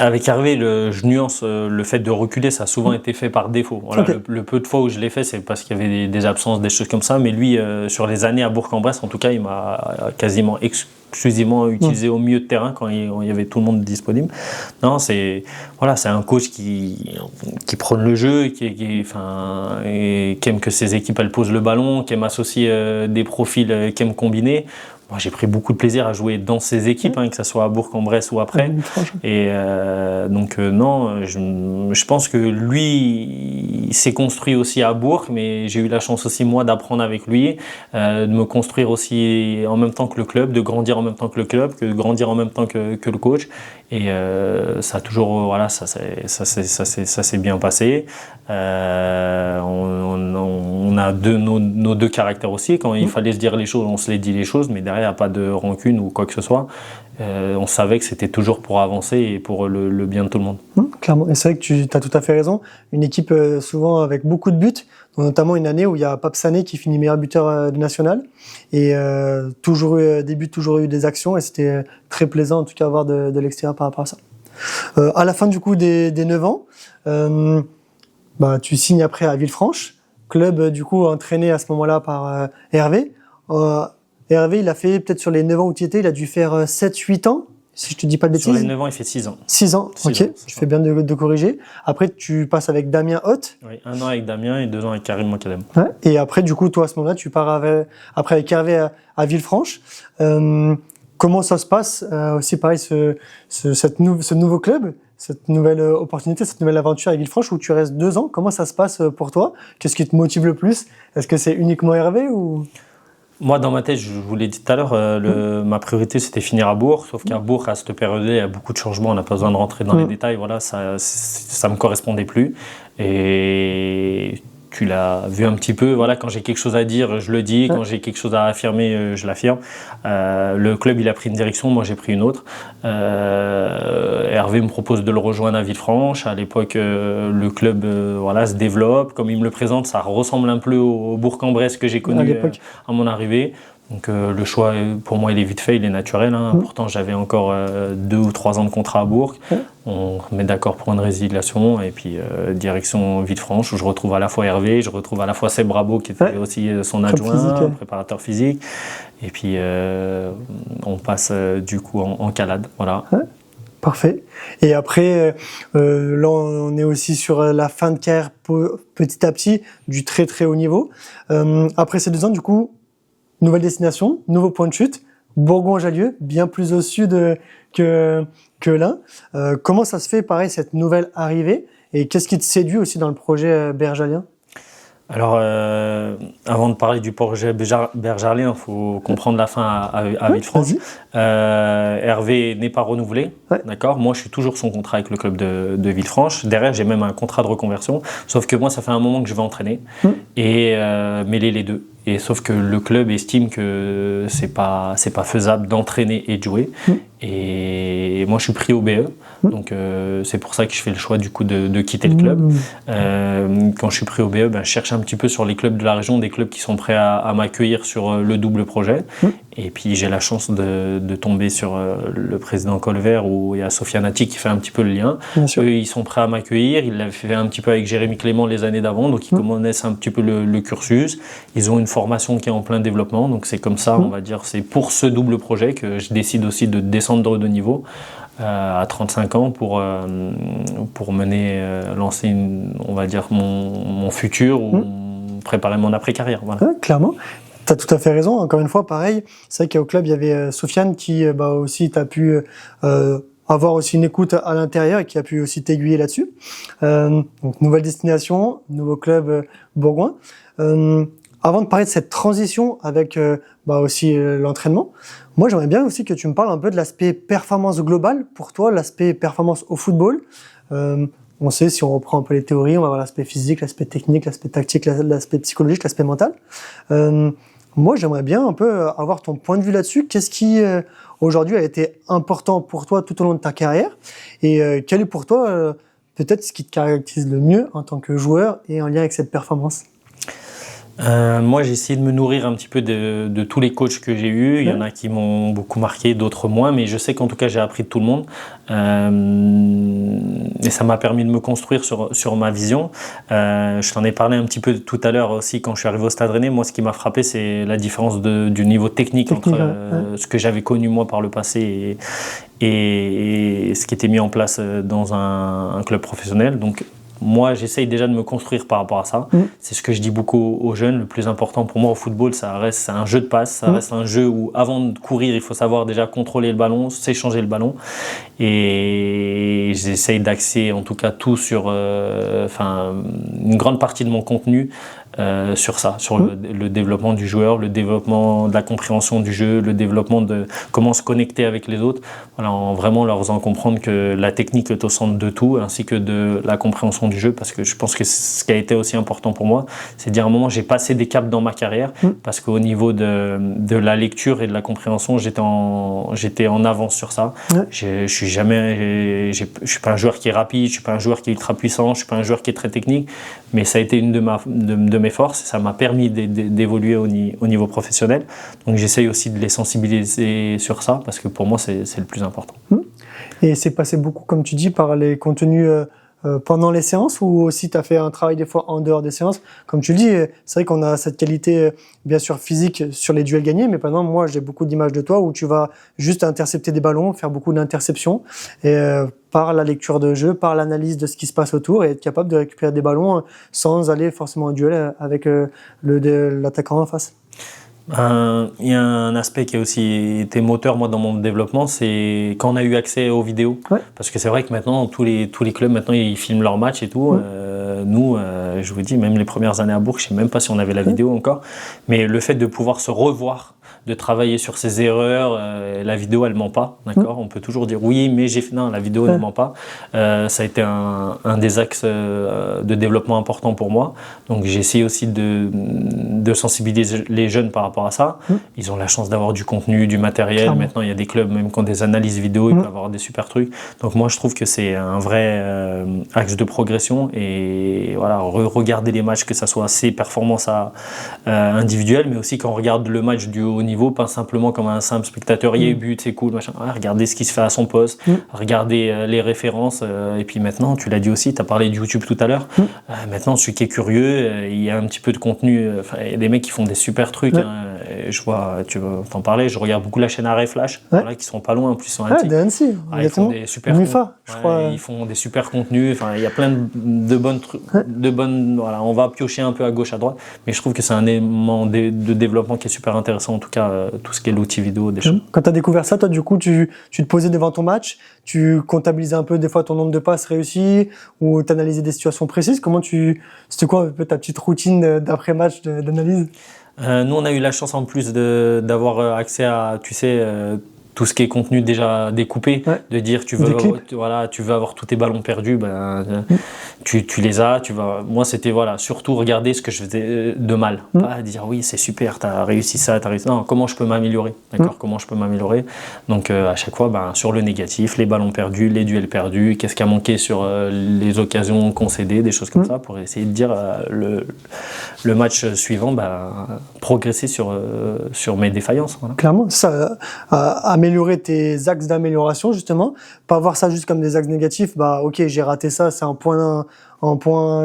Avec Hervé, je nuance le fait de reculer, ça a souvent été fait par défaut. Voilà, okay. Le peu de fois où je l'ai fait, c'est parce qu'il y avait des absences, des choses comme ça. Mais lui, sur les années à Bourg-en-Bresse, en tout cas, il m'a quasiment exclusivement utilisé au milieu de terrain quand il y avait tout le monde disponible. Non, c'est un coach qui prône le jeu, qui aime que ses équipes elles posent le ballon, qui aime associer des profils, qui aime combiner. Moi, j'ai pris beaucoup de plaisir à jouer dans ces équipes, que ce soit à Bourg-en-Bresse ou après. Et donc, non, je pense que lui, il s'est construit aussi à Bourg, mais j'ai eu la chance aussi, moi, d'apprendre avec lui, de me construire aussi en même temps que le club, de grandir en même temps que le club, de grandir en même temps que le coach. Et ça a toujours, ça s'est bien passé. On a nos deux caractères aussi. Quand il fallait se dire les choses, on se les dit les choses, mais derrière, il n'y a pas de rancune ou quoi que ce soit. On savait que c'était toujours pour avancer et pour le bien de tout le monde. Clairement, et c'est vrai que tu as tout à fait raison. Une équipe souvent avec beaucoup de buts, notamment une année où il y a Pape Sané qui finit meilleur buteur du national. Et toujours eu des buts, toujours eu des actions, et c'était très plaisant en tout cas à voir de l'extérieur par rapport à ça. À la fin du coup des 9 ans, tu signes après à Villefranche, club du coup entraîné à ce moment-là par Hervé. Hervé, il a fait peut-être sur les 9 ans où tu étais, il a dû faire 7-8 ans, si je te dis pas de bêtises. Sur les 9 ans, il fait 6 ans. 6 ans, ok, tu fais bien de corriger. Après, tu passes avec Damien Hoth. Oui, 1 an avec Damien et 2 ans avec Karim Mokadem. Ouais. Et après, du coup, toi, à ce moment-là, tu pars après avec Hervé à Villefranche. Comment ça se passe aussi, pareil, ce nouveau club, cette nouvelle opportunité, cette nouvelle aventure à Villefranche où tu restes 2 ans. Comment ça se passe pour toi? Qu'est-ce qui te motive le plus? Est-ce que c'est uniquement Hervé ou... Moi, dans ma tête, je vous l'ai dit tout à l'heure, ma priorité, c'était finir à Bourg. Sauf qu'à Bourg, à cette période-là, il y a beaucoup de changements. On n'a pas besoin de rentrer dans les détails. Voilà, ça me correspondait plus. Et tu l'as vu un petit peu. Voilà, quand j'ai quelque chose à dire, je le dis. Quand j'ai quelque chose à affirmer, je l'affirme. Le club, il a pris une direction. Moi, j'ai pris une autre. Hervé me propose de le rejoindre à Villefranche. À l'époque, le club se développe. Comme il me le présente, ça ressemble un peu au Bourg-en-Bresse que j'ai connu à mon arrivée. Donc le choix, pour moi, il est vite fait, il est naturel. Pourtant, j'avais encore 2 ou 3 ans de contrat à Bourg. On se met d'accord pour une résiliation et puis direction Villefranche où je retrouve à la fois Hervé, je retrouve à la fois Seb Brabo qui était aussi son adjoint, préparateur physique. Et puis on passe du coup en Calade. Voilà. Parfait. Et après, là, on est aussi sur la fin de carrière petit à petit du très très haut niveau. Après ces 2 ans, du coup, nouvelle destination, nouveau point de chute, Bourgoin-Jallieu, bien plus au sud que l'Ain. Comment ça se fait, pareil, cette nouvelle arrivée et qu'est-ce qui te séduit aussi dans le projet bergalien? Alors, avant de parler du projet bergalien, il faut comprendre la fin à Villefranche. Hervé n'est pas renouvelé, d'accord. Moi, je suis toujours son contrat avec le club de Villefranche. Derrière, j'ai même un contrat de reconversion. Sauf que moi, ça fait un moment que je vais entraîner et mêler les deux. Et sauf que le club estime que c'est pas faisable d'entraîner et de jouer. Et moi, je suis pris au BE. Donc, c'est pour ça que je fais le choix du coup de quitter le club. Quand je suis pris au BE, je cherche un petit peu sur les clubs de la région, des clubs qui sont prêts à m'accueillir sur le double projet. Et puis, j'ai la chance de tomber sur le président Colvert où il y a Sophia Nati qui fait un petit peu le lien. Eux, ils sont prêts à m'accueillir. Ils l'avaient fait un petit peu avec Jérémy Clément les années d'avant. Donc, ils connaissent un petit peu le cursus. Ils ont une formation qui est en plein développement. Donc, c'est comme ça, on va dire, c'est pour ce double projet que je décide aussi de descendre de niveau à 35 ans pour lancer on va dire mon futur ou préparer mon après-carrière. Voilà. Clairement. Tu as tout à fait raison. Encore une fois, pareil, c'est vrai qu'au club, il y avait Sofiane qui aussi t'a pu avoir aussi une écoute à l'intérieur et qui a pu aussi t'aiguiller là-dessus. Donc, nouvelle destination, nouveau club bourgoin. Avant de parler de cette transition avec aussi l'entraînement, moi j'aimerais bien aussi que tu me parles un peu de l'aspect performance globale pour toi, l'aspect performance au football. On sait, si on reprend un peu les théories, on va voir l'aspect physique, l'aspect technique, l'aspect tactique, l'aspect psychologique, l'aspect mental. Moi j'aimerais bien un peu avoir ton point de vue là-dessus. Qu'est-ce qui aujourd'hui a été important pour toi tout au long de ta carrière et quel est pour toi peut-être ce qui te caractérise le mieux en tant que joueur et en lien avec cette performance? Moi, j'ai essayé de me nourrir un petit peu de tous les coachs que j'ai eus. Il y en a qui m'ont beaucoup marqué, d'autres moins, mais je sais qu'en tout cas, j'ai appris de tout le monde. Et ça m'a permis de me construire sur ma vision. Je t'en ai parlé un petit peu tout à l'heure aussi quand je suis arrivé au Stade Rennais. Moi, ce qui m'a frappé, c'est la différence du niveau technique entre ce que j'avais connu moi par le passé et ce qui était mis en place dans un club professionnel. Donc, moi, j'essaye déjà de me construire par rapport à ça. C'est ce que je dis beaucoup aux jeunes. Le plus important pour moi au football, ça reste un jeu de passe. Ça reste un jeu où, avant de courir, il faut savoir déjà contrôler le ballon, s'échanger le ballon. Et j'essaye d'axer, en tout cas, tout sur une grande partie de mon contenu sur ça, sur le développement du joueur, le développement de la compréhension du jeu, le développement de comment se connecter avec les autres. Voilà, en vraiment leur faisant comprendre que la technique est au centre de tout, ainsi que de la compréhension du jeu, parce que je pense que ce qui a été aussi important pour moi, c'est de dire à un moment j'ai passé des caps dans ma carrière, parce qu'au niveau de la lecture et de la compréhension, j'étais en avance sur ça. Je suis pas un joueur qui est rapide, je suis pas un joueur qui est ultra puissant, je suis pas un joueur qui est très technique, mais ça a été une de mes forces et ça m'a permis d'évoluer au niveau professionnel. Donc j'essaye aussi de les sensibiliser sur ça, parce que pour moi c'est le plus important. Et c'est passé beaucoup, comme tu dis, par les contenus pendant les séances, ou aussi tu as fait un travail des fois en dehors des séances? Comme tu le dis, c'est vrai qu'on a cette qualité bien sûr physique sur les duels gagnés, mais par exemple moi j'ai beaucoup d'images de toi où tu vas juste intercepter des ballons, faire beaucoup d'interceptions, et par la lecture de jeu, par l'analyse de ce qui se passe autour, et être capable de récupérer des ballons sans aller forcément en duel avec l'attaquant en face. Il y a un aspect qui a aussi été moteur moi dans mon développement, c'est quand on a eu accès aux vidéos, parce que c'est vrai que maintenant tous les clubs maintenant ils filment leurs matchs et tout. Nous, je vous dis, même les premières années à Bourg, je sais même pas si on avait la vidéo encore, mais le fait de pouvoir se revoir, de travailler sur ses erreurs, la vidéo elle ment pas, d'accord. On peut toujours dire oui mais j'ai fait, non, la vidéo ne ment pas. Ça a été un des axes de développement important pour moi, donc j'ai essayé aussi de sensibiliser les jeunes par rapport à ça. Ils ont la chance d'avoir du contenu, du matériel. Clairement. Maintenant il y a des clubs même qui ont des analyses vidéo, ils peuvent avoir des super trucs, donc moi je trouve que c'est un vrai axe de progression, et voilà, regarder les matchs, que ça soit ses performances individuelles, mais aussi quand on regarde le match du haut niveau niveau, pas simplement comme un simple spectateur. Il y a eu but, c'est cool, machin. Regardez ce qui se fait à son poste, regardez les références. Et puis maintenant, tu l'as dit aussi, tu as parlé de YouTube tout à l'heure. Maintenant, celui qui est curieux, il y a un petit peu de contenu. Il y a des mecs qui font des super trucs. Je vois, tu veux t'en parler, je regarde beaucoup la chaîne Arrêt Flash, voilà, qui sont pas loin en plus sur de Annecy, ils font des super Mufa, je crois. Ils font des super contenus, il y a plein de bonnes voilà, on va piocher un peu à gauche à droite, mais je trouve que c'est un élément de développement qui est super intéressant, en tout cas tout ce qui est l'outil vidéo des choses. Quand tu as découvert ça, toi du coup tu te posais devant ton match, tu comptabilisais un peu des fois ton nombre de passes réussies ou tu analysais des situations précises. C'était quoi un peu ta petite routine d'après match d'analyse? Nous, on a eu la chance en plus d'avoir accès à, tu sais, tout ce qui est contenu déjà découpé, de dire tu veux avoir tous tes ballons perdus, tu les as. Moi, c'était surtout regarder ce que je faisais de mal, pas dire oui c'est super, t'as réussi ça, non, comment je peux m'améliorer, d'accord, comment je peux m'améliorer. Donc à chaque fois, sur le négatif, les ballons perdus, les duels perdus, qu'est-ce qui a manqué sur les occasions concédées, des choses comme ça, pour essayer de dire le match suivant, progresser sur mes défaillances. Voilà. Clairement, ça, améliorer tes axes d'amélioration justement, pas voir ça juste comme des axes négatifs. Ok, j'ai raté ça, c'est un point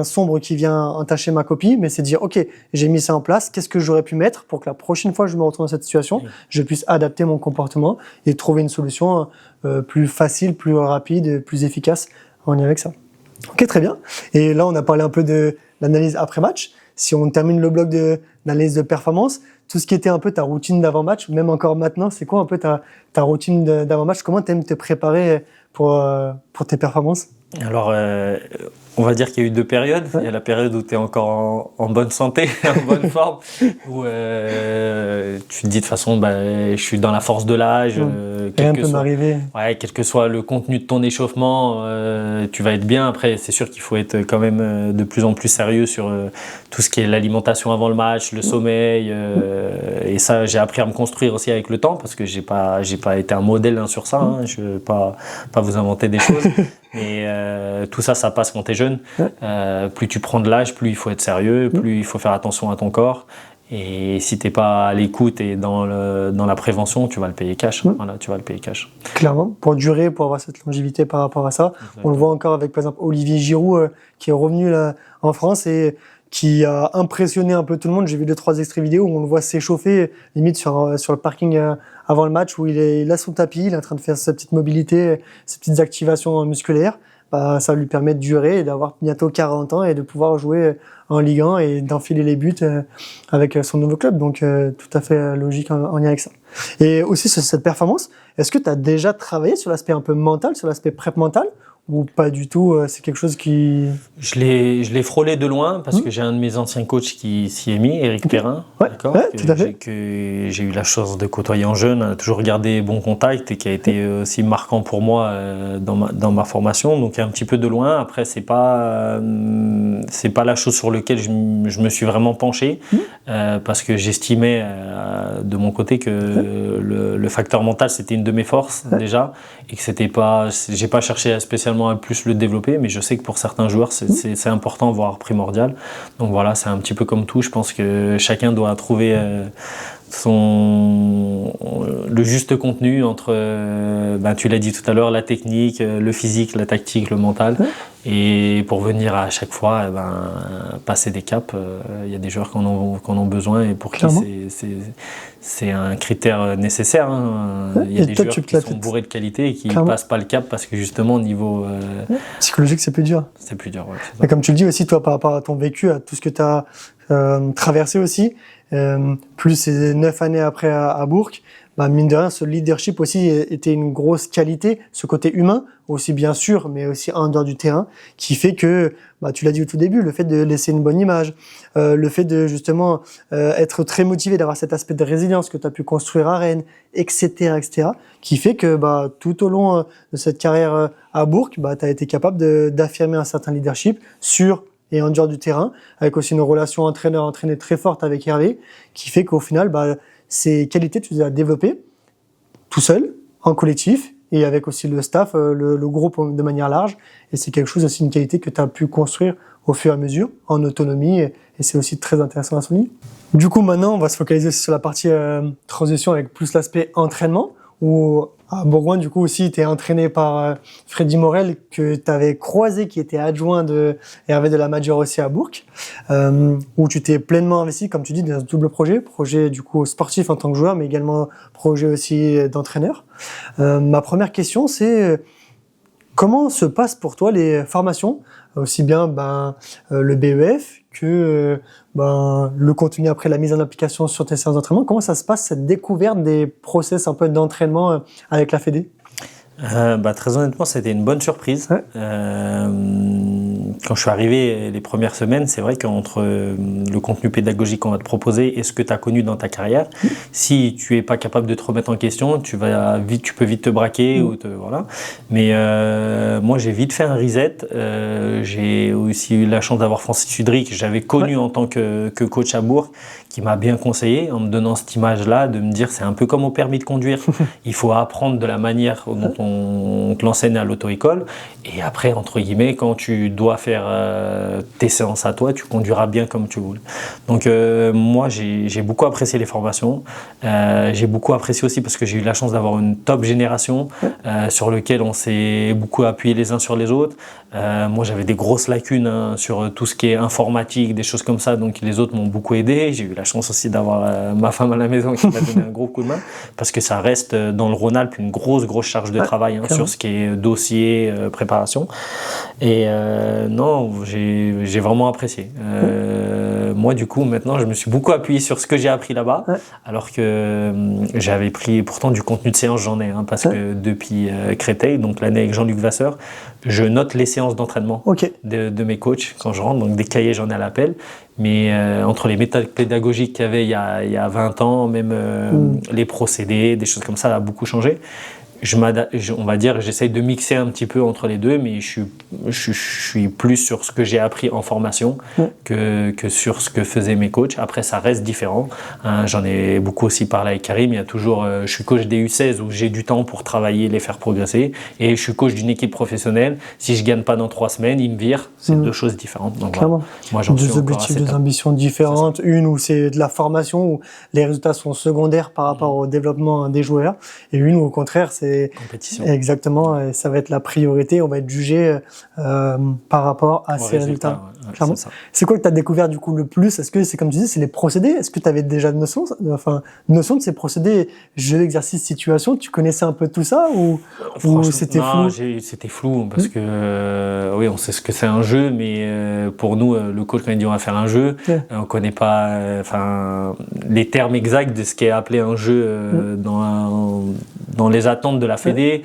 sombre qui vient entacher ma copie, mais c'est dire ok, j'ai mis ça en place, qu'est-ce que j'aurais pu mettre pour que la prochaine fois que je me retrouve dans cette situation, je puisse adapter mon comportement et trouver une solution plus facile, plus rapide, plus efficace en lien avec ça. Ok, très bien. Et là, on a parlé un peu de l'analyse après match. Si on termine le bloc d'analyse de performance, tout ce qui était un peu ta routine d'avant-match, même encore maintenant, c'est quoi un peu ta routine d'avant-match? Comment tu aimes te préparer pour tes performances? Alors, on va dire qu'il y a eu deux périodes. Il y a la période où tu es encore en bonne santé, en bonne forme, où tu te dis de toute façon, je suis dans la force de l'âge. Rien peut m'arriver. Ouais, quel que soit le contenu de ton échauffement, tu vas être bien. Après, c'est sûr qu'il faut être quand même de plus en plus sérieux sur tout ce qui est l'alimentation avant le match, le sommeil. Et ça, j'ai appris à me construire aussi avec le temps, parce que j'ai pas été un modèle sur ça. Je ne vais pas vous inventer des choses. Mais tout ça passe quand tu es jeune. Plus tu prends de l'âge, plus il faut être sérieux, plus il faut faire attention à ton corps. Et si tu n'es pas à l'écoute et dans la prévention, tu vas le payer cash. Voilà, tu vas le payer cash. Clairement, pour durer, pour avoir cette longévité par rapport à ça. Exactement. On le voit encore avec, par exemple, Olivier Giroud qui est revenu là, en France et qui a impressionné un peu tout le monde. J'ai vu 2-3 extraits vidéo où on le voit s'échauffer, limite sur le parking avant le match, où il a son tapis, il est en train de faire sa petite mobilité, ses petites activations musculaires. Ça lui permet de durer et d'avoir bientôt 40 ans et de pouvoir jouer en Ligue 1 et d'enfiler les buts avec son nouveau club. Donc, tout à fait logique en lien avec ça. Et aussi, sur cette performance, est-ce que tu as déjà travaillé sur l'aspect un peu mental, sur l'aspect prep mental? Ou pas du tout, c'est quelque chose qui... Je l'ai frôlé de loin parce que j'ai un de mes anciens coachs qui s'y est mis, Éric Perrin, d'accord, tout à fait. Que j'ai eu la chance de côtoyer en jeune, a toujours gardé bon contact et qui a été aussi marquant pour moi dans ma formation. Donc un petit peu de loin. Après, c'est pas la chose sur laquelle je me suis vraiment penché parce que j'estimais de mon côté que le facteur mental c'était une de mes forces déjà et que j'ai pas cherché spécialement à plus le développer, mais je sais que pour certains joueurs c'est important, voire primordial. Donc voilà, c'est un petit peu comme tout. Je pense que chacun doit trouver le juste contenu entre, tu l'as dit tout à l'heure, la technique, le physique, la tactique, le mental. Et pour venir à chaque fois passer des caps, il y a des joueurs qui en ont besoin et pour qui c'est un critère nécessaire. Il y a des joueurs qui sont bourrés de qualité et qui ne passent pas le cap parce que justement au niveau psychologique c'est plus dur. C'est plus dur, ouais. Mais comme tu le dis aussi, toi par rapport à ton vécu, à tout ce que tu as traversé aussi, plus ces 9 années après à Bourg, mine de rien, ce leadership aussi était une grosse qualité, ce côté humain aussi bien sûr, mais aussi en dehors du terrain, qui fait que, tu l'as dit au tout début, le fait de laisser une bonne image, le fait de justement être très motivé, d'avoir cet aspect de résilience que tu as pu construire à Rennes, etc., qui fait que tout au long de cette carrière à Bourg, tu as été capable d'affirmer un certain leadership sur et en dehors du terrain, avec aussi une relation entraîneur-entraîné très forte avec Hervé, qui fait qu'au final, ces qualités, tu les as développées tout seul, en collectif, et avec aussi le staff, le groupe de manière large. Et c'est quelque chose aussi, une qualité que tu as pu construire au fur et à mesure, en autonomie, et c'est aussi très intéressant à souligner. Du coup, maintenant, on va se focaliser sur la partie transition avec plus l'aspect entraînement, où à Bourgoin, du coup, aussi, tu es entraîné par Freddy Morel, que tu avais croisé, qui était adjoint de Hervé de la Major aussi à Bourg, où tu t'es pleinement investi, comme tu dis, dans un double projet du coup sportif en tant que joueur, mais également projet aussi d'entraîneur. Ma première question, c'est comment se passent pour toi les formations, aussi bien le BEF que le contenu après la mise en application sur tes séances d'entraînement? Comment ça se passe, cette découverte des process un peu d'entraînement avec la Fédé? Très honnêtement, c'était une bonne surprise. Ouais. Quand je suis arrivé les premières semaines, c'est vrai qu'entre le contenu pédagogique qu'on va te proposer et ce que tu as connu dans ta carrière, si tu es pas capable de te remettre en question, tu peux vite te braquer voilà. Mais moi, j'ai vite fait un reset. J'ai aussi eu la chance d'avoir Francis Udry, que j'avais connu en tant que coach à Bourg, qui m'a bien conseillé en me donnant cette image-là, de me dire c'est un peu comme au permis de conduire. Il faut apprendre de la manière dont on te l'enseigne à l'auto-école. Et après, entre guillemets, quand tu dois faire tes séances à toi, tu conduiras bien comme tu voulais. Donc moi, j'ai beaucoup apprécié les formations. J'ai beaucoup apprécié aussi parce que j'ai eu la chance d'avoir une top génération sur lequel on s'est beaucoup appuyé les uns sur les autres. Moi, j'avais des grosses lacunes sur tout ce qui est informatique, des choses comme ça. Donc les autres m'ont beaucoup aidé. J'ai eu la chance aussi d'avoir ma femme à la maison qui m'a donné un gros coup de main parce que ça reste dans le Rhône-Alpes une grosse charge de travail sur ce qui est dossier, préparation. Et non, j'ai vraiment apprécié. Moi, du coup, maintenant, je me suis beaucoup appuyé sur ce que j'ai appris là-bas, alors que j'avais pris pourtant du contenu de séance, j'en ai, parce que depuis Créteil, donc l'année avec Jean-Luc Vasseur, je note les séances d'entraînement de mes coachs quand je rentre, donc des cahiers, j'en ai à l'appel. Mais entre les méthodes pédagogiques qu'il y avait il y a 20 ans, même les procédés, des choses comme ça, ça a beaucoup changé. On va dire, j'essaye de mixer un petit peu entre les deux, mais je suis plus sur ce que j'ai appris en formation que sur ce que faisaient mes coachs. Après, ça reste différent. J'en ai beaucoup aussi parlé avec Karim. Il y a toujours, je suis coach des U16 où j'ai du temps pour travailler, les faire progresser. Et je suis coach d'une équipe professionnelle. Si je gagne pas dans 3 semaines, ils me virent. C'est deux choses différentes. Donc, clairement. Voilà. Moi, j'en suis deux objectifs, deux ambitions différentes. Une où c'est de la formation, où les résultats sont secondaires par rapport au développement des joueurs. Et une où, au contraire, c'est compétition. Exactement, et ça va être la priorité, on va être jugé par rapport à ces résultats. Clairement. C'est quoi que tu as découvert du coup le plus? Est-ce que c'est comme tu dis, c'est les procédés? Est-ce que tu avais déjà notion de ces procédés, jeux d'exercice, situation? Tu connaissais un peu tout ça ou c'était flou? C'était flou parce que oui, on sait ce que c'est un jeu, mais pour nous, le coach quand il dit on va faire un jeu, on connaît pas les termes exacts de ce qui est appelé un jeu dans les attentes de la Fédé.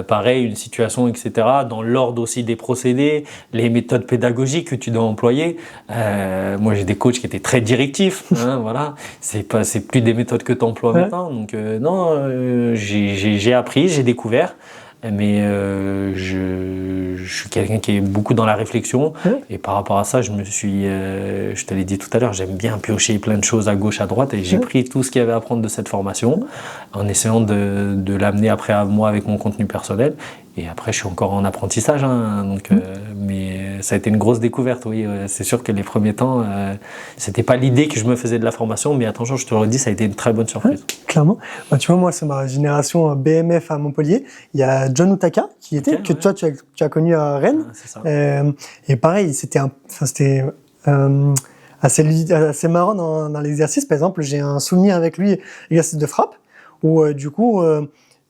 Pareil, une situation, etc. Dans l'ordre aussi des procédés, les méthodes pédagogiques que tu dois employer. Moi, j'ai des coachs qui étaient très directifs. Voilà, c'est plus des méthodes que tu emploies maintenant. Donc j'ai appris, j'ai découvert. Mais je suis quelqu'un qui est beaucoup dans la réflexion et par rapport à ça, je te l'ai dit tout à l'heure, j'aime bien piocher plein de choses à gauche, à droite et j'ai pris tout ce qu'il y avait à prendre de cette formation en essayant de l'amener après à moi avec mon contenu personnel. Et après, je suis encore en apprentissage, mais ça a été une grosse découverte, oui. C'est sûr que les premiers temps, c'était pas l'idée que je me faisais de la formation, mais attention, je te le redis, ça a été une très bonne surprise. Clairement. Tu vois, moi, c'est ma génération BMF à Montpellier. Il y a John Utaka, que toi, tu as connu à Rennes. C'est ça. Et pareil, c'était assez marrant dans l'exercice. Par exemple, j'ai un souvenir avec lui, l'exercice de frappe, où du coup,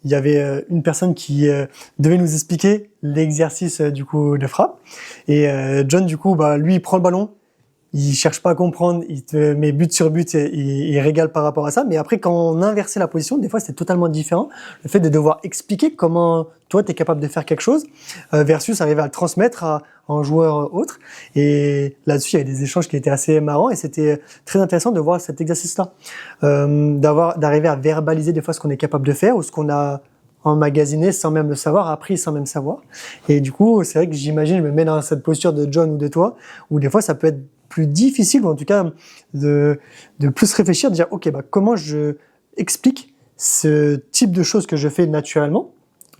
il y avait une personne qui devait nous expliquer l'exercice du coup de frappe. Et John, du coup, lui, il prend le ballon, il cherche pas à comprendre, il te met but sur but, et il régale par rapport à ça. Mais après, quand on inversait la position, des fois, c'était totalement différent. Le fait de devoir expliquer comment toi, tu es capable de faire quelque chose versus arriver à le transmettre à un joueur autre. Et là-dessus, il y avait des échanges qui étaient assez marrants et c'était très intéressant de voir cet exercice-là. D'arriver à verbaliser des fois ce qu'on est capable de faire ou ce qu'on a emmagasiné sans même le savoir, appris sans même savoir. Et du coup, c'est vrai que j'imagine, je me mets dans cette posture de John ou de toi, où des fois, ça peut être plus difficile, ou en tout cas, de plus réfléchir, de dire, OK, comment je explique ce type de choses que je fais naturellement,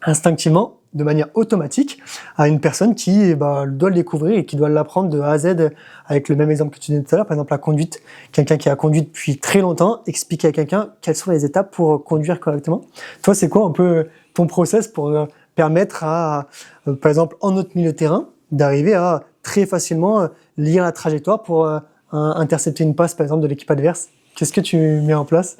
instinctivement, de manière automatique à une personne qui doit le découvrir et qui doit l'apprendre de A à Z, avec le même exemple que tu donnais tout à l'heure, par exemple la conduite. Quelqu'un qui a conduit depuis très longtemps, expliquer à quelqu'un quelles sont les étapes pour conduire correctement. Toi, c'est quoi un peu ton process pour permettre à, par exemple, en notre milieu de terrain, d'arriver à très facilement lire la trajectoire pour intercepter une passe, par exemple, de l'équipe adverse? Qu'est-ce que tu mets en place?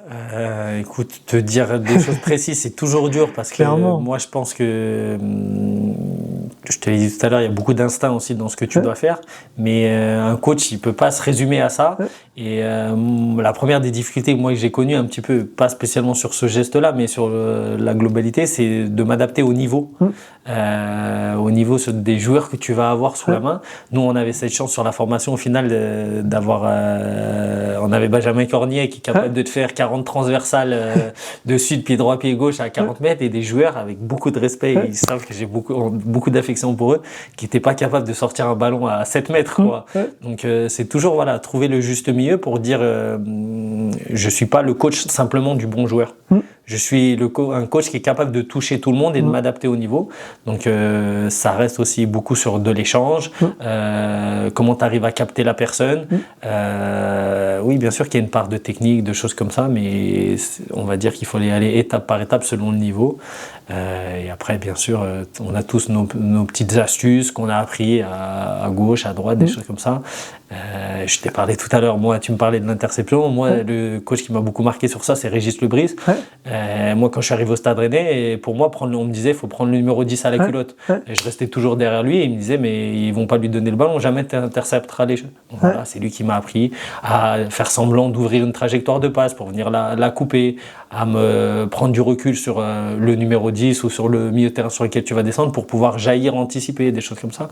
Écoute, te dire des choses précises, c'est toujours dur parce que Clairement. moi, je pense que, je te l'ai dit tout à l'heure, il y a beaucoup d'instinct aussi dans ce que tu dois faire, mais un coach, il peut pas se résumer à ça. Et la première des difficultés moi que j'ai connues un petit peu, pas spécialement sur ce geste-là, mais sur la globalité, c'est de m'adapter au niveau des joueurs que tu vas avoir sous la main. Nous, on avait cette chance sur la formation au final d'avoir, on avait Benjamin Cornier qui est capable de te faire 40 transversales dessus de pied droit, pied gauche à 40 mètres, et des joueurs avec beaucoup de respect, ils savent que j'ai beaucoup d'affection pour eux, qui n'étaient pas capables de sortir un ballon à 7 mètres, quoi. Donc c'est toujours voilà, trouver le juste milieu pour dire je suis pas le coach simplement du bon joueur. Je suis un coach qui est capable de toucher tout le monde et de m'adapter au niveau. Donc ça reste aussi beaucoup sur de l'échange, comment tu arrives à capter la personne. Oui, bien sûr qu'il y a une part de technique, de choses comme ça, mais on va dire qu'il faut aller étape par étape selon le niveau. Et après, bien sûr, on a tous nos petites astuces qu'on a appris à gauche, à droite, des choses comme ça. Je t'ai parlé tout à l'heure, moi, tu me parlais de l'interception. Moi, le coach qui m'a beaucoup marqué sur ça, c'est Régis Lebris. Moi, quand je suis arrivé au Stade Rennais, et pour moi, on me disait, il faut prendre le numéro 10 à la culotte. Et je restais toujours derrière lui et il me disait, mais ils vont pas lui donner le ballon, jamais tu intercepteras les choses. Voilà, c'est lui qui m'a appris à faire semblant d'ouvrir une trajectoire de passe pour venir la couper, à me prendre du recul sur le numéro 10 ou sur le milieu de terrain sur lequel tu vas descendre pour pouvoir jaillir, anticiper, des choses comme ça.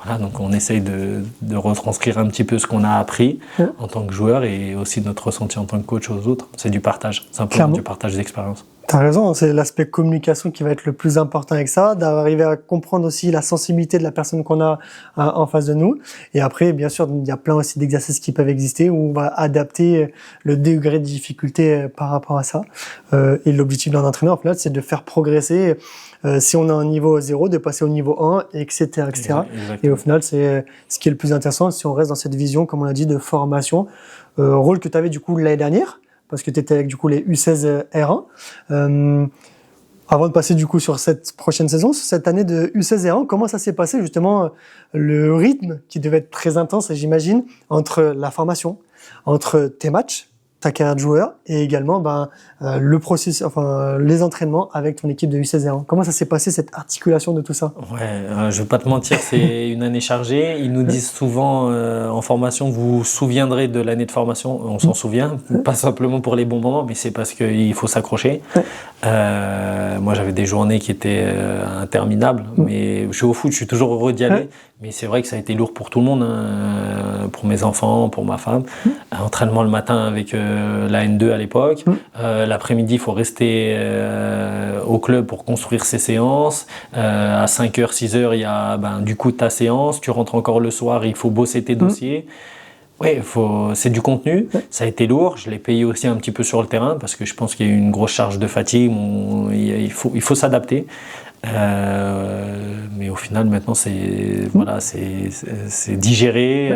Voilà, donc on essaye de retranscrire un petit peu ce qu'on a appris en tant que joueur et aussi notre ressenti en tant que coach aux autres. C'est du partage, simplement du partage d'expérience. T'as raison, c'est l'aspect communication qui va être le plus important avec ça, d'arriver à comprendre aussi la sensibilité de la personne qu'on a en face de nous. Et après, bien sûr, il y a plein aussi d'exercices qui peuvent exister où on va adapter le degré de difficulté par rapport à ça. Et l'objectif d'un entraîneur, en fait, c'est de faire progresser, si on a un niveau 0, de passer au niveau 1, etc., etc. Exactement. Et au final, c'est ce qui est le plus intéressant si on reste dans cette vision, comme on l'a dit, de formation. Rôle que tu avais du coup l'année dernière, parce que tu étais avec du coup les U16 R1. Avant de passer du coup sur cette prochaine saison, sur cette année de U16 R1, comment ça s'est passé justement le rythme qui devait être très intense, j'imagine, entre la formation, entre tes matchs, ta carrière de joueur et également le processus, enfin les entraînements avec ton équipe de U16 R1. Comment ça s'est passé cette articulation de tout ça? Ouais, je vais pas te mentir, c'est une année chargée. Ils nous disent souvent en formation, vous vous souviendrez de l'année de formation. On s'en souvient, pas simplement pour les bons moments, mais c'est parce qu'il faut s'accrocher. Moi, j'avais des journées qui étaient interminables, mais je suis au foot, je suis toujours heureux d'y aller. Mais c'est vrai que ça a été lourd pour tout le monde, pour mes enfants, pour ma femme. Entraînement le matin avec la N2 à l'époque. L'après-midi, il faut rester au club pour construire ses séances. À 5h, 6h, il y a du coup ta séance. Tu rentres encore le soir, il faut bosser tes dossiers. Oui, c'est du contenu. Ça a été lourd. Je l'ai payé aussi un petit peu sur le terrain parce que je pense qu'il y a eu une grosse charge de fatigue. Il faut s'adapter. Mais au final, maintenant, c'est digéré,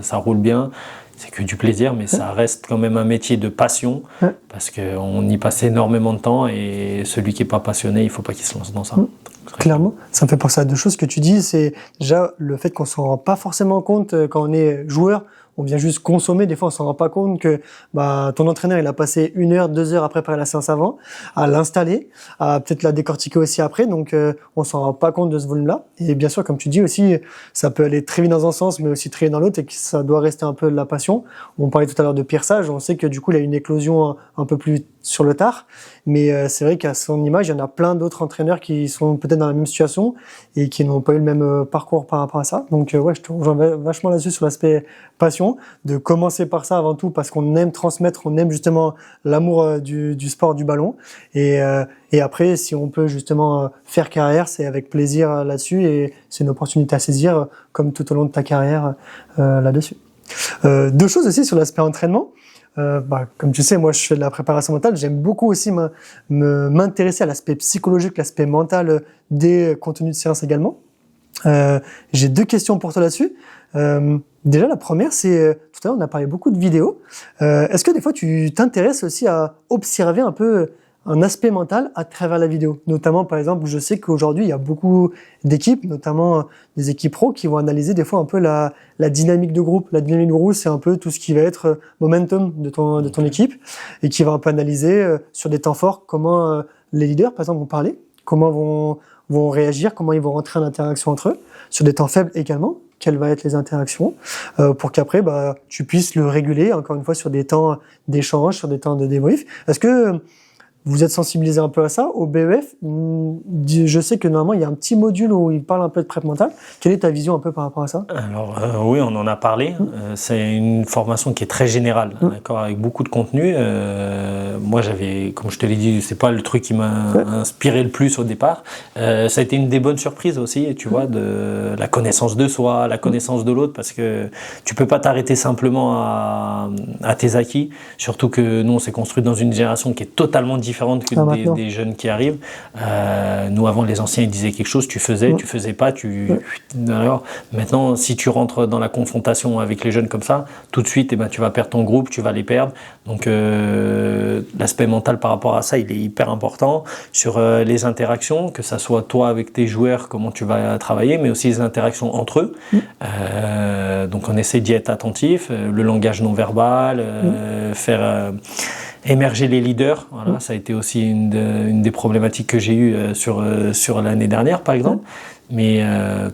ça roule bien. C'est que du plaisir, mais ça reste quand même un métier de passion parce qu'on y passe énormément de temps et celui qui n'est pas passionné, il ne faut pas qu'il se lance dans ça. Clairement, ça me fait penser à deux choses que tu dis. C'est déjà le fait qu'on ne s'en rend pas forcément compte quand on est joueur. On vient juste consommer. Des fois, on s'en rend pas compte que ton entraîneur, il a passé 1 heure, 2 heures à préparer la séance avant, à l'installer, à peut-être la décortiquer aussi après. Donc, on s'en rend pas compte de ce volume-là. Et bien sûr, comme tu dis aussi, ça peut aller très vite dans un sens, mais aussi très vite dans l'autre, et que ça doit rester un peu de la passion. On parlait tout à l'heure de Pierre Sage. On sait que du coup, il a une éclosion un peu plus sur le tard. Mais c'est vrai qu'à son image, il y en a plein d'autres entraîneurs qui sont peut-être dans la même situation et qui n'ont pas eu le même parcours par rapport à ça. Donc, ouais, je te rejoins vachement là-dessus sur l'aspect passion, de commencer par ça avant tout parce qu'on aime transmettre, on aime justement l'amour du sport, du ballon. Et après, si on peut justement faire carrière, c'est avec plaisir là-dessus et c'est une opportunité à saisir comme tout au long de ta carrière là-dessus. 2 choses aussi sur l'aspect entraînement. comme tu sais, moi je fais de la préparation mentale, j'aime beaucoup aussi m'intéresser à l'aspect psychologique, l'aspect mental des contenus de séance également. J'ai 2 questions pour toi là-dessus. Déjà, la première, c'est, tout à l'heure, on a parlé beaucoup de vidéos. Est-ce que des fois, tu t'intéresses aussi à observer un peu un aspect mental à travers la vidéo? Notamment, par exemple, je sais qu'aujourd'hui, il y a beaucoup d'équipes, notamment des équipes pro, qui vont analyser des fois un peu la dynamique de groupe. La dynamique de groupe, c'est un peu tout ce qui va être momentum de ton équipe et qui va un peu analyser sur des temps forts comment les leaders, par exemple, vont parler, comment vont réagir, comment ils vont rentrer en interaction entre eux, sur des temps faibles également, quelles vont être les interactions, pour qu'après tu puisses le réguler, encore une fois, sur des temps d'échange, sur des temps de débrief. Est-ce que vous êtes sensibilisé un peu à ça au BEF? Je sais que normalement il y a un petit module où il parle un peu de prep mentale. Quelle est ta vision un peu par rapport à ça? Alors oui, on en a parlé. C'est une formation qui est très générale, d'accord, avec beaucoup de contenu. Moi, comme je te l'ai dit, c'est pas le truc qui m'a inspiré le plus au départ. Ça a été une des bonnes surprises aussi, tu vois, de la connaissance de soi, la connaissance de l'autre, parce que tu peux pas t'arrêter simplement à tes acquis. Surtout que nous, on s'est construit dans une génération qui est totalement différente que des jeunes qui arrivent. Nous, avant, les anciens, ils disaient quelque chose, tu faisais pas, Alors, maintenant, si tu rentres dans la confrontation avec les jeunes comme ça, tout de suite, tu vas perdre ton groupe, tu vas les perdre. Donc, l'aspect mental par rapport à ça, il est hyper important. Sur les interactions, que ça soit toi avec tes joueurs, comment tu vas travailler, mais aussi les interactions entre eux. Donc, on essaie d'y être attentif. Le langage non verbal, faire émerger les leaders, voilà, ça a été aussi une des problématiques que j'ai eues sur l'année dernière, par exemple. Mais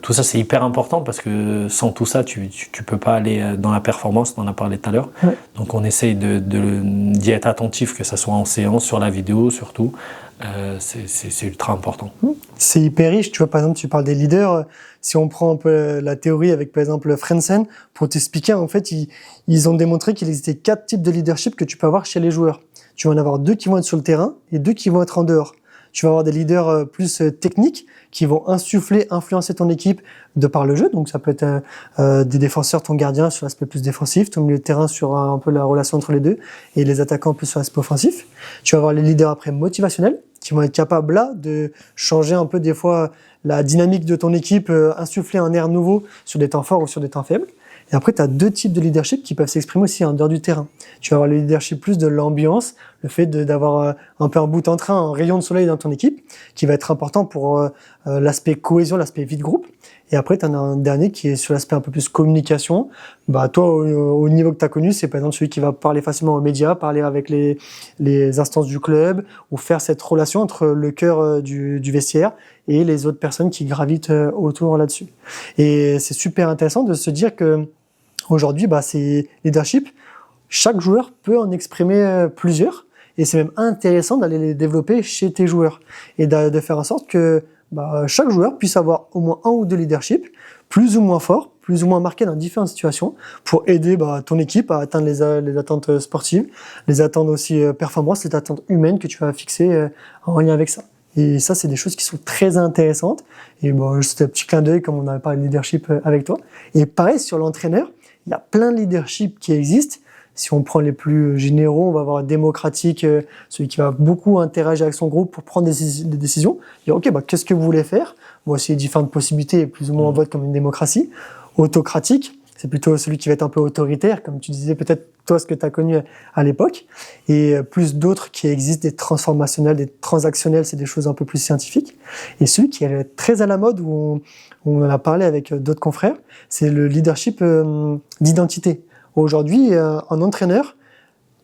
tout ça, c'est hyper important parce que sans tout ça, tu peux pas aller dans la performance, on en a parlé tout à l'heure. Donc on essaye d'y être attentif, que ça soit en séance, sur la vidéo surtout. C'est ultra important. C'est hyper riche, tu vois, par exemple, tu parles des leaders. Si on prend un peu la théorie avec, par exemple, Frentzen, pour t'expliquer, en fait, ils ont démontré qu'il existait 4 types de leadership que tu peux avoir chez les joueurs. Tu vas en avoir 2 qui vont être sur le terrain et 2 qui vont être en dehors. Tu vas avoir des leaders plus techniques qui vont influencer ton équipe de par le jeu. Donc ça peut être des défenseurs, ton gardien sur l'aspect plus défensif, ton milieu de terrain sur un peu la relation entre les deux et les attaquants plus sur l'aspect offensif. Tu vas avoir les leaders après motivationnels qui vont être capables là de changer un peu des fois la dynamique de ton équipe, insuffler un air nouveau sur des temps forts ou sur des temps faibles. Et après, tu as 2 types de leadership qui peuvent s'exprimer aussi en dehors du terrain. Tu vas avoir le leadership plus de l'ambiance, le fait d'avoir un peu un bout en train, un rayon de soleil dans ton équipe, qui va être important pour l'aspect cohésion, l'aspect vie de groupe. Et après, tu en as un dernier qui est sur l'aspect un peu plus communication. Toi, au niveau que tu as connu, c'est par exemple celui qui va parler facilement aux médias, parler avec les instances du club, ou faire cette relation entre le cœur du vestiaire et les autres personnes qui gravitent autour là-dessus. Et c'est super intéressant de se dire que aujourd'hui, c'est leadership. Chaque joueur peut en exprimer plusieurs, et c'est même intéressant d'aller les développer chez tes joueurs et de faire en sorte que chaque joueur puisse avoir au moins 1 ou 2 leadership, plus ou moins forts, plus ou moins marqués dans différentes situations, pour aider ton équipe à atteindre les attentes sportives, les attentes aussi performances, les attentes humaines que tu vas fixer en lien avec ça. Et ça, c'est des choses qui sont très intéressantes. Et c'était un petit clin d'œil comme on avait parlé de leadership avec toi. Et pareil, sur l'entraîneur, il y a plein de leadership qui existent. Si on prend les plus généraux, on va avoir démocratique, celui qui va beaucoup interagir avec son groupe pour prendre des décisions. Dire, qu'est-ce que vous voulez faire? Voici les différentes possibilités, plus ou moins on vote comme une démocratie. Autocratique, c'est plutôt celui qui va être un peu autoritaire, comme tu disais peut-être toi ce que tu as connu à l'époque. Et plus d'autres qui existent, des transformationnels, des transactionnels, c'est des choses un peu plus scientifiques. Et celui qui est très à la mode, où on en a parlé avec d'autres confrères, c'est le leadership d'identité. Aujourd'hui, un entraîneur,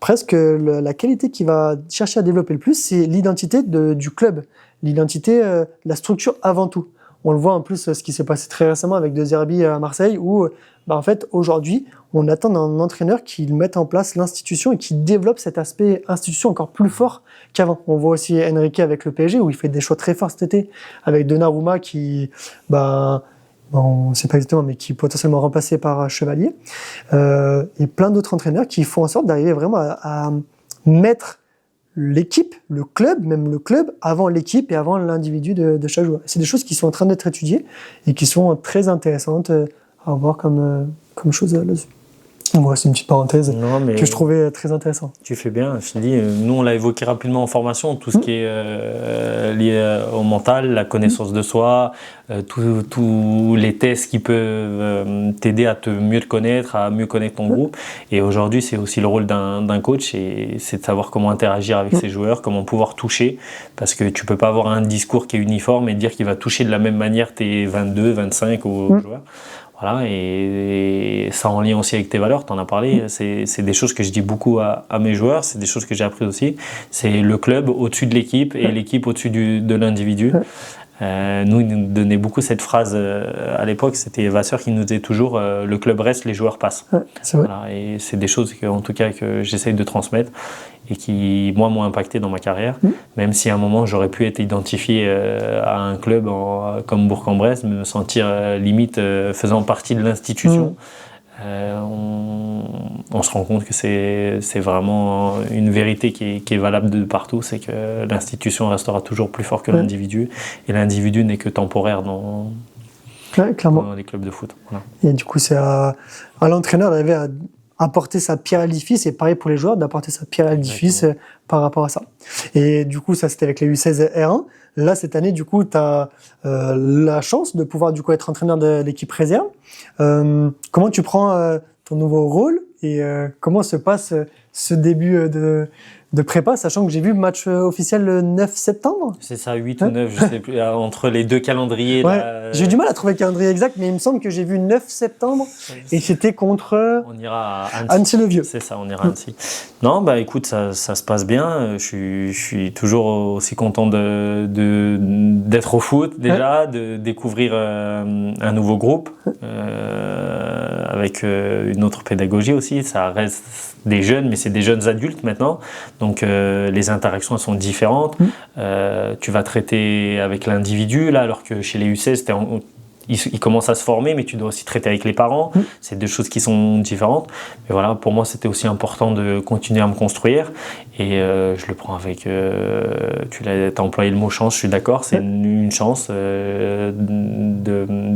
presque la qualité qu'il va chercher à développer le plus, c'est l'identité du club, l'identité, la structure avant tout. On le voit en plus ce qui s'est passé très récemment avec De Zerbi à Marseille, où en fait aujourd'hui, on attend d'un entraîneur qu'il mette en place l'institution et qu'il développe cet aspect institution encore plus fort qu'avant. On voit aussi Enrique avec le PSG, où il fait des choix très forts cet été, avec Donnarumma qui on ne sait pas exactement, mais qui est potentiellement remplacé par Chevalier, et plein d'autres entraîneurs qui font en sorte d'arriver vraiment à mettre l'équipe, le club, avant l'équipe et avant l'individu de chaque joueur. C'est des choses qui sont en train d'être étudiées et qui sont très intéressantes à voir comme chose là-dessus. Moi, c'est une petite parenthèse Non, mais que je trouvais très intéressante. tu fais bien. Je te dis, nous, on l'a évoqué rapidement en formation, tout ce qui est lié au mental, la connaissance de soi, tous les tests qui peuvent t'aider à te mieux te connaître, à mieux connaître ton groupe. Et aujourd'hui, c'est aussi le rôle d'un coach, et c'est de savoir comment interagir avec ses joueurs, comment pouvoir toucher, parce que tu peux pas avoir un discours qui est uniforme et dire qu'il va toucher de la même manière tes 22, 25 aux joueurs. Voilà, et ça en lien aussi avec tes valeurs, tu en as parlé, c'est des choses que je dis beaucoup à mes joueurs, c'est des choses que j'ai apprises aussi, c'est le club au-dessus de l'équipe et l'équipe au-dessus de l'individu. Nous, il nous donnait beaucoup cette phrase à l'époque, c'était Vasseur qui nous disait toujours le club reste, les joueurs passent. C'est vrai. Voilà, et c'est des choses en tout cas que j'essaye de transmettre et qui, moi, m'ont impacté dans ma carrière, même si à un moment j'aurais pu être identifié à un club comme Bourg-en-Bresse, me sentir limite faisant partie de l'institution. On se rend compte que c'est vraiment une vérité qui est valable de partout, c'est que l'institution restera toujours plus fort que l'individu, et l'individu n'est que temporaire dans les clubs de foot. Voilà. Et du coup, c'est à l'entraîneur d'arriver à apporter sa pierre à l'édifice, et pareil pour les joueurs, d'apporter sa pierre à l'édifice par rapport à ça. Et du coup, ça c'était avec les U16 R1. Là, cette année, du coup, tu as la chance de pouvoir du coup être entraîneur de l'équipe réserve. Comment tu prends ton nouveau rôle, et comment se passe ce début de prépa, sachant que j'ai vu le match officiel le 9 septembre. C'est ça, 8 ou 9, je sais plus, entre les deux calendriers. Ouais. Là, j'ai eu du mal à trouver le calendrier exact, mais il me semble que j'ai vu 9 septembre, et c'était contre on ira à Annecy-le-Vieux. C'est ça, on ira à Annecy. Non, bah écoute, ça se passe bien. Je suis toujours aussi content d'être au foot déjà, de découvrir un nouveau groupe avec une autre pédagogie aussi. Ça reste des jeunes, mais c'est des jeunes adultes maintenant. Donc les interactions sont différentes. Tu vas traiter avec l'individu là, alors que chez les U16, ils commencent à se former, mais tu dois aussi traiter avec les parents. C'est deux choses qui sont différentes. Mais voilà, pour moi, c'était aussi important de continuer à me construire. Et je le prends avec... tu as employé le mot chance, je suis d'accord. C'est une chance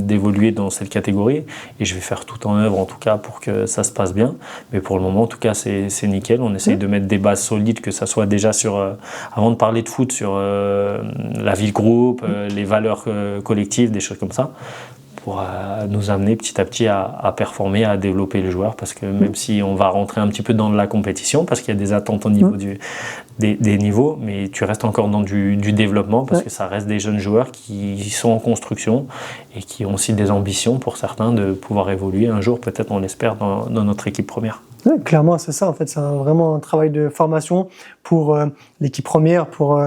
d'évoluer dans cette catégorie. Et je vais faire tout en œuvre, en tout cas, pour que ça se passe bien. Mais pour le moment, en tout cas, c'est nickel. On essaye de mettre des bases solides, que ça soit déjà sur... avant de parler de foot, sur la vie de groupe, les valeurs collectives, des choses comme ça, pour nous amener petit à petit à performer, à développer les joueurs, parce que même si on va rentrer un petit peu dans la compétition, parce qu'il y a des attentes au niveau des niveaux, mais tu restes encore dans du développement, parce que ça reste des jeunes joueurs qui sont en construction et qui ont aussi des ambitions pour certains de pouvoir évoluer un jour, peut-être on l'espère, dans notre équipe première. Ouais, clairement, c'est ça. En fait, c'est vraiment un travail de formation pour l'équipe première, pour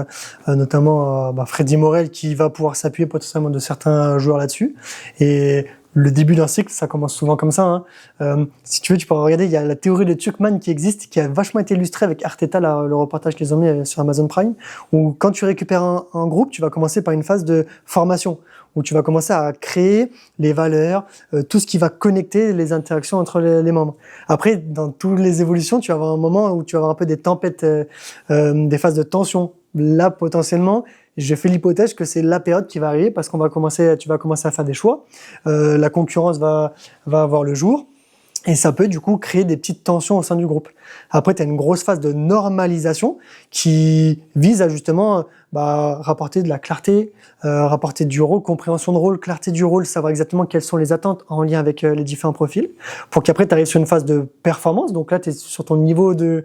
notamment Freddy Morel, qui va pouvoir s'appuyer potentiellement de certains joueurs là-dessus. Et le début d'un cycle, ça commence souvent comme ça. Si tu veux, tu peux regarder, il y a la théorie de Tuchman qui existe, qui a vachement été illustrée avec Arteta, le reportage qu'ils ont mis sur Amazon Prime, où quand tu récupères un groupe, tu vas commencer par une phase de formation, où tu vas commencer à créer les valeurs, tout ce qui va connecter les interactions entre les membres. Après, dans toutes les évolutions, tu vas avoir un moment où tu vas avoir un peu des tempêtes, des phases de tension. Là, potentiellement, je fais l'hypothèse que c'est la période qui va arriver, parce tu vas commencer à faire des choix. La concurrence va avoir le jour. Et ça peut du coup créer des petites tensions au sein du groupe. Après, tu as une grosse phase de normalisation qui vise à justement rapporter de la clarté, rapporter du rôle, compréhension de rôle, clarté du rôle, savoir exactement quelles sont les attentes en lien avec les différents profils, pour qu'après tu arrives sur une phase de performance. Donc là, tu es sur ton niveau de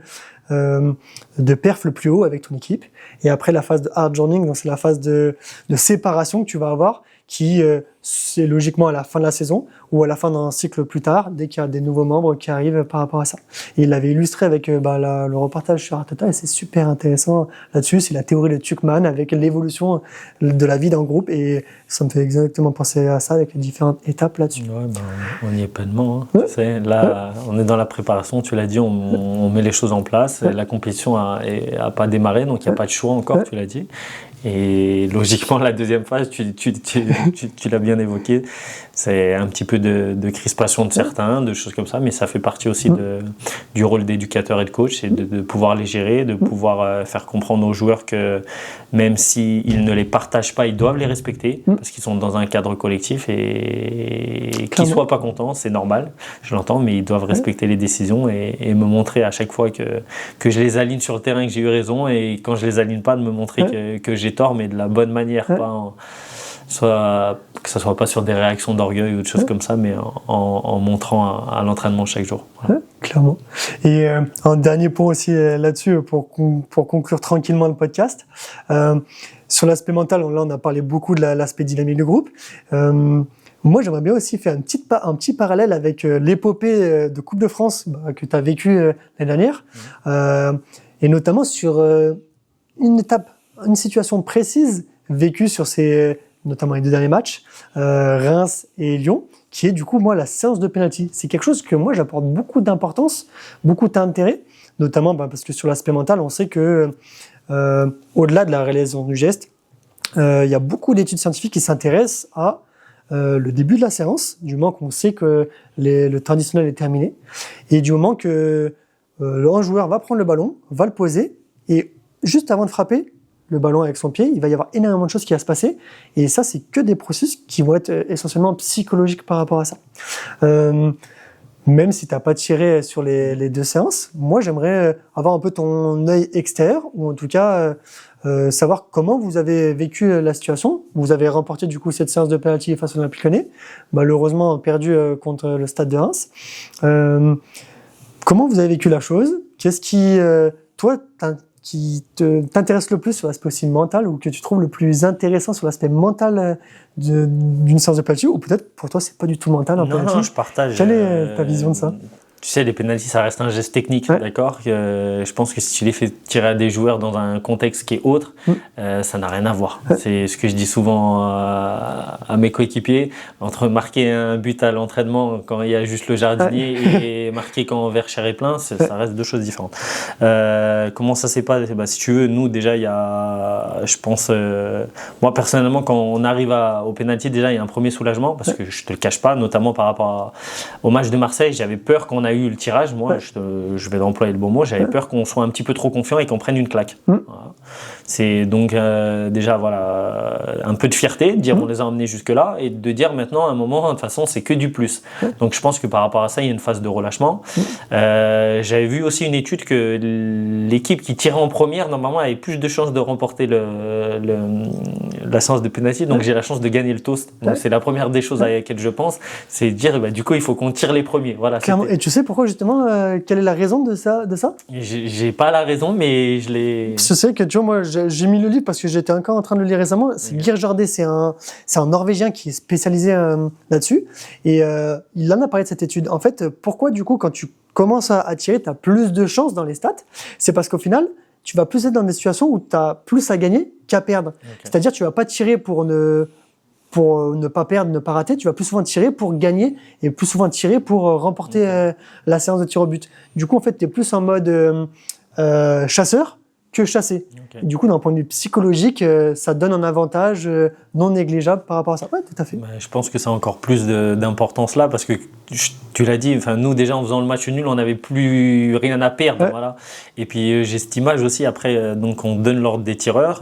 perf le plus haut avec ton équipe. Et après, la phase de hard journing, donc c'est la phase de séparation que tu vas avoir, qui c'est logiquement à la fin de la saison ou à la fin d'un cycle plus tard, dès qu'il y a des nouveaux membres qui arrivent par rapport à ça. Et il l'avait illustré avec le reportage sur Arteta, et c'est super intéressant là-dessus. C'est la théorie de Tuchman avec l'évolution de la vie d'un groupe, et ça me fait exactement penser à ça avec les différentes étapes là-dessus. Ouais, on y est pleinement. Tu sais, là, on est dans la préparation, tu l'as dit, on met les choses en place. La compétition a pas démarré, donc il n'y a pas de choix encore, tu l'as dit. Et logiquement, la deuxième phase, tu l'as bien évoqué, c'est un petit peu de crispation de certains, de choses comme ça, mais ça fait partie aussi du rôle d'éducateur et de coach, c'est de pouvoir les gérer, de pouvoir faire comprendre aux joueurs que même s'ils ne les partagent pas, ils doivent les respecter, parce qu'ils sont dans un cadre collectif et qu'ils ne soient pas contents, c'est normal, je l'entends, mais ils doivent respecter les décisions et me montrer à chaque fois que je les aligne sur le terrain, que j'ai eu raison, et quand je les aligne pas, de me montrer que j'ai tort, mais de la bonne manière, pas que ça soit pas sur des réactions d'orgueil ou de choses comme ça, mais en montrant à l'entraînement chaque jour. Voilà. Clairement. Et un dernier point aussi là-dessus, pour conclure tranquillement le podcast. Sur l'aspect mental, là on a parlé beaucoup de l'aspect dynamique du groupe. Moi, j'aimerais bien aussi faire un petit parallèle avec l'épopée de Coupe de France que tu as vécue l'année dernière, et notamment sur une situation précise vécue sur notamment les 2 derniers matchs, Reims et Lyon, qui est du coup, moi, la séance de penalty. C'est quelque chose que moi, j'apporte beaucoup d'importance, beaucoup d'intérêt, notamment parce que sur l'aspect mental, on sait que au-delà de la réalisation du geste, il y a beaucoup d'études scientifiques qui s'intéressent à le début de la séance, du moment qu'on sait que le temps additionnel est terminé, et du moment que un joueur va prendre le ballon, va le poser, et juste avant de frapper le ballon avec son pied, il va y avoir énormément de choses qui vont se passer, et ça, c'est que des processus qui vont être essentiellement psychologiques par rapport à ça. Même si tu n'as pas tiré sur les 2 séances, moi, j'aimerais avoir un peu ton œil extérieur, ou en tout cas savoir comment vous avez vécu la situation. Vous avez remporté du coup cette séance de penalty face aux Olympiques Lyonnais, malheureusement perdu contre le Stade de Reims. Comment vous avez vécu la chose? Qu'est-ce qui, toi, qui t'intéresse le plus sur l'aspect aussi mental, ou que tu trouves le plus intéressant sur l'aspect mental d'une séance de penalty, ou peut-être pour toi c'est pas du tout mental un penalty? Non, je partage. Quelle est ta vision de ça? Tu sais, les pénaltys, ça reste un geste technique, d'accord. Je pense que si tu les fais tirer à des joueurs dans un contexte qui est autre, ça n'a rien à voir. C'est ce que je dis souvent à mes coéquipiers. Entre marquer un but à l'entraînement quand il y a juste le jardinier et marquer quand Verchères est plein, ça reste 2 choses différentes. Comment ça s'est passé? Si tu veux, nous déjà, il y a, je pense, moi personnellement, quand on arrive au pénalty, déjà il y a un premier soulagement, parce que je te le cache pas, notamment par rapport au match de Marseille, j'avais peur qu'on a eu le tirage, moi, je vais employer le bon mot, j'avais peur qu'on soit un petit peu trop confiant et qu'on prenne une claque. Voilà. C'est donc déjà un peu de fierté, de dire on les a emmenés jusque-là, et de dire maintenant, à un moment, de toute façon, c'est que du plus. Donc je pense que par rapport à ça, il y a une phase de relâchement. J'avais vu aussi une étude que l'équipe qui tirait en première, normalement, avait plus de chances de remporter la séance de penalty, donc j'ai la chance de gagner le toast. Donc c'est la première des choses à laquelle je pense, c'est de dire, du coup, il faut qu'on tire les premiers. Voilà. Et tu sais pourquoi justement, quelle est la raison de ça? J'ai pas la raison, mais je l'ai. Je sais que tu vois, moi j'ai mis le livre parce que j'étais encore en train de le lire récemment. C'est Geir Jardé, c'est un Norvégien qui est spécialisé là-dessus, et il en a parlé de cette étude. En fait, pourquoi du coup quand tu commences à tirer, tu as plus de chances dans les stats? C'est parce qu'au final, tu vas plus être dans des situations où tu as plus à gagner qu'à perdre. Okay. C'est-à-dire tu vas pas tirer pour ne pas perdre, ne pas rater, tu vas plus souvent tirer pour gagner et plus souvent tirer pour remporter la séance de tir au but. Du coup, en fait, tu es plus en mode chasseur que chassé. Okay. Du coup, d'un point de vue psychologique, ça donne un avantage non négligeable par rapport à ça. Ouais, tout à fait. Je pense que ça a encore plus d'importance là, parce que tu l'as dit, nous déjà en faisant le match nul, on n'avait plus rien à perdre. Voilà. Et puis j'ai cette image aussi, après, donc on donne l'ordre des tireurs.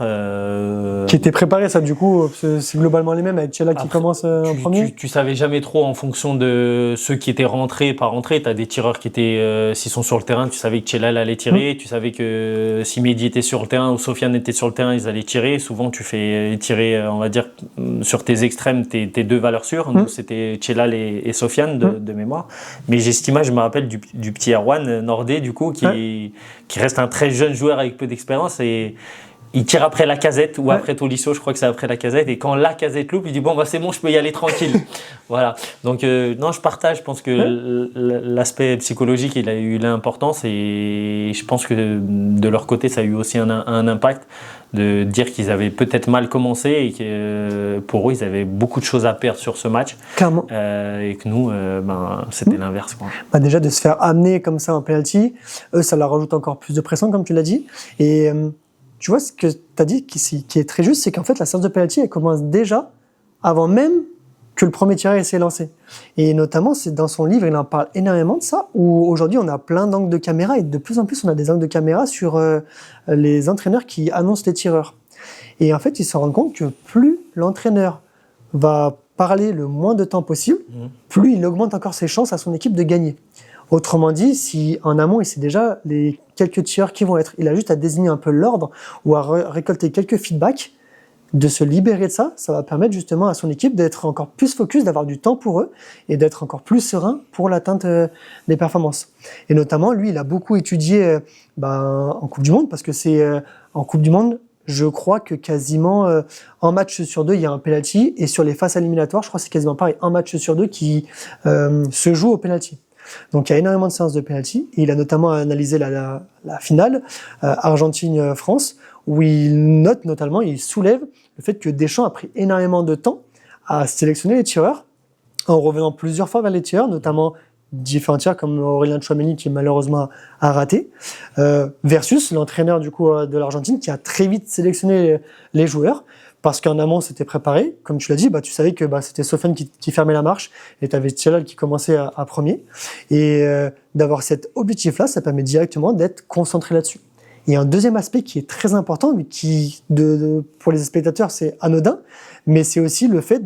Qui étaient préparés, ça du coup, c'est globalement les mêmes, avec Tchela qui commence en premier. Tu savais jamais trop en fonction de ceux qui étaient rentrés, pas rentrés. Tu as des tireurs qui étaient, s'ils sont sur le terrain, tu savais que Tchela allait tirer, tu savais que si Mehdi était sur le terrain ou Sofiane était sur le terrain, ils allaient tirer. Souvent, tu fais tirer, on va dire, sur tes extrêmes, tes 2 valeurs sûres. Nous, c'était Tchela et Sofiane de mémoire. Mais j'ai cette image, je me rappelle du petit Erwan Nordé, du coup, qui reste un très jeune joueur avec peu d'expérience, et il tire après Lacazette ou après Tolisso, je crois que c'est après Lacazette, et quand Lacazette loupe, il dit c'est bon, je peux y aller tranquille. Voilà. Donc non, je partage, je pense que l'aspect psychologique, il a eu l'importance, et je pense que de leur côté, ça a eu aussi un impact de dire qu'ils avaient peut-être mal commencé et que pour eux, ils avaient beaucoup de choses à perdre sur ce match. Clairement. Et que nous, c'était l'inverse, quoi. Déjà, de se faire amener comme ça en penalty, eux, ça leur rajoute encore plus de pression, comme tu l'as dit. Et tu vois, ce que tu as dit qui est très juste, c'est qu'en fait, la séance de penalty, elle commence déjà avant même que le premier tireur s'est lancé. Et notamment, c'est dans son livre, il en parle énormément de ça, où aujourd'hui, on a plein d'angles de caméra, et de plus en plus, on a des angles de caméra sur les entraîneurs qui annoncent les tireurs. Et en fait, ils se rendent compte que plus l'entraîneur va parler le moins de temps possible, plus il augmente encore ses chances à son équipe de gagner. Autrement dit, si en amont, il sait déjà les quelques tireurs qui vont être, il a juste à désigner un peu l'ordre ou à récolter quelques feedbacks, de se libérer de ça, ça va permettre justement à son équipe d'être encore plus focus, d'avoir du temps pour eux et d'être encore plus serein pour l'atteinte des performances. Et notamment, lui, il a beaucoup étudié en Coupe du Monde, parce que c'est en Coupe du Monde, je crois que quasiment un match sur deux, il y a un penalty, et sur les phases éliminatoires, je crois que c'est quasiment pareil, un match sur deux qui se joue au penalty. Donc il y a énormément de séances de penalty, et il a notamment analysé la finale Argentine-France, où il note notamment, il soulève le fait que Deschamps a pris énormément de temps à sélectionner les tireurs, en revenant plusieurs fois vers les tireurs, notamment différents tireurs comme Aurélien Tchouaméni qui malheureusement a raté, versus l'entraîneur du coup de l'Argentine qui a très vite sélectionné les joueurs, parce qu'en amont c'était préparé, comme tu l'as dit, tu savais que c'était Sofiane qui fermait la marche et tu avais Tchelal qui commençait à premier, et d'avoir cet objectif-là, ça permet directement d'être concentré là-dessus. Il y a un deuxième aspect qui est très important, mais qui, pour les spectateurs, c'est anodin, mais c'est aussi le fait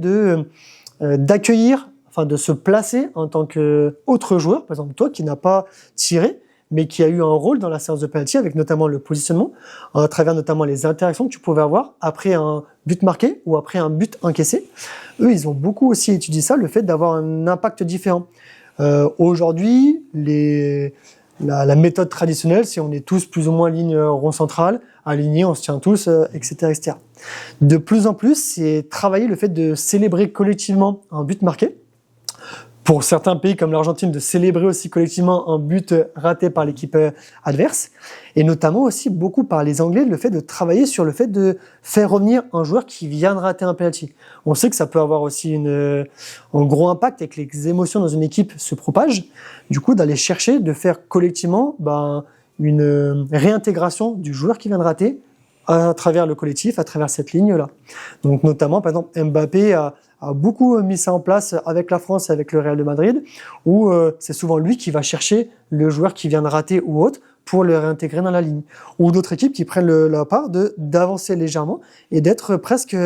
d'accueillir, de se placer en tant qu'autre joueur, par exemple toi qui n'as pas tiré, mais qui a eu un rôle dans la séance de penalty, avec notamment le positionnement, à travers notamment les interactions que tu pouvais avoir après un but marqué ou après un but encaissé. Eux, ils ont beaucoup aussi étudié ça, le fait d'avoir un impact différent. Aujourd'hui, la méthode traditionnelle, c'est on est tous plus ou moins ligne rond central, alignés, on se tient tous, etc., etc. De plus en plus, c'est travailler le fait de célébrer collectivement un but marqué. Pour certains pays comme l'Argentine, de célébrer aussi collectivement un but raté par l'équipe adverse. Et notamment aussi beaucoup par les Anglais, le fait de travailler sur le fait de faire revenir un joueur qui vient de rater un penalty. On sait que ça peut avoir aussi un gros impact et que les émotions dans une équipe se propagent. Du coup, d'aller chercher, de faire collectivement une réintégration du joueur qui vient de rater à travers le collectif, à travers cette ligne-là. Donc notamment, par exemple, Mbappé a beaucoup mis ça en place avec la France et avec le Real de Madrid, où c'est souvent lui qui va chercher le joueur qui vient de rater ou autre pour le réintégrer dans la ligne. Ou d'autres équipes qui prennent la part d'avancer légèrement et d'être presque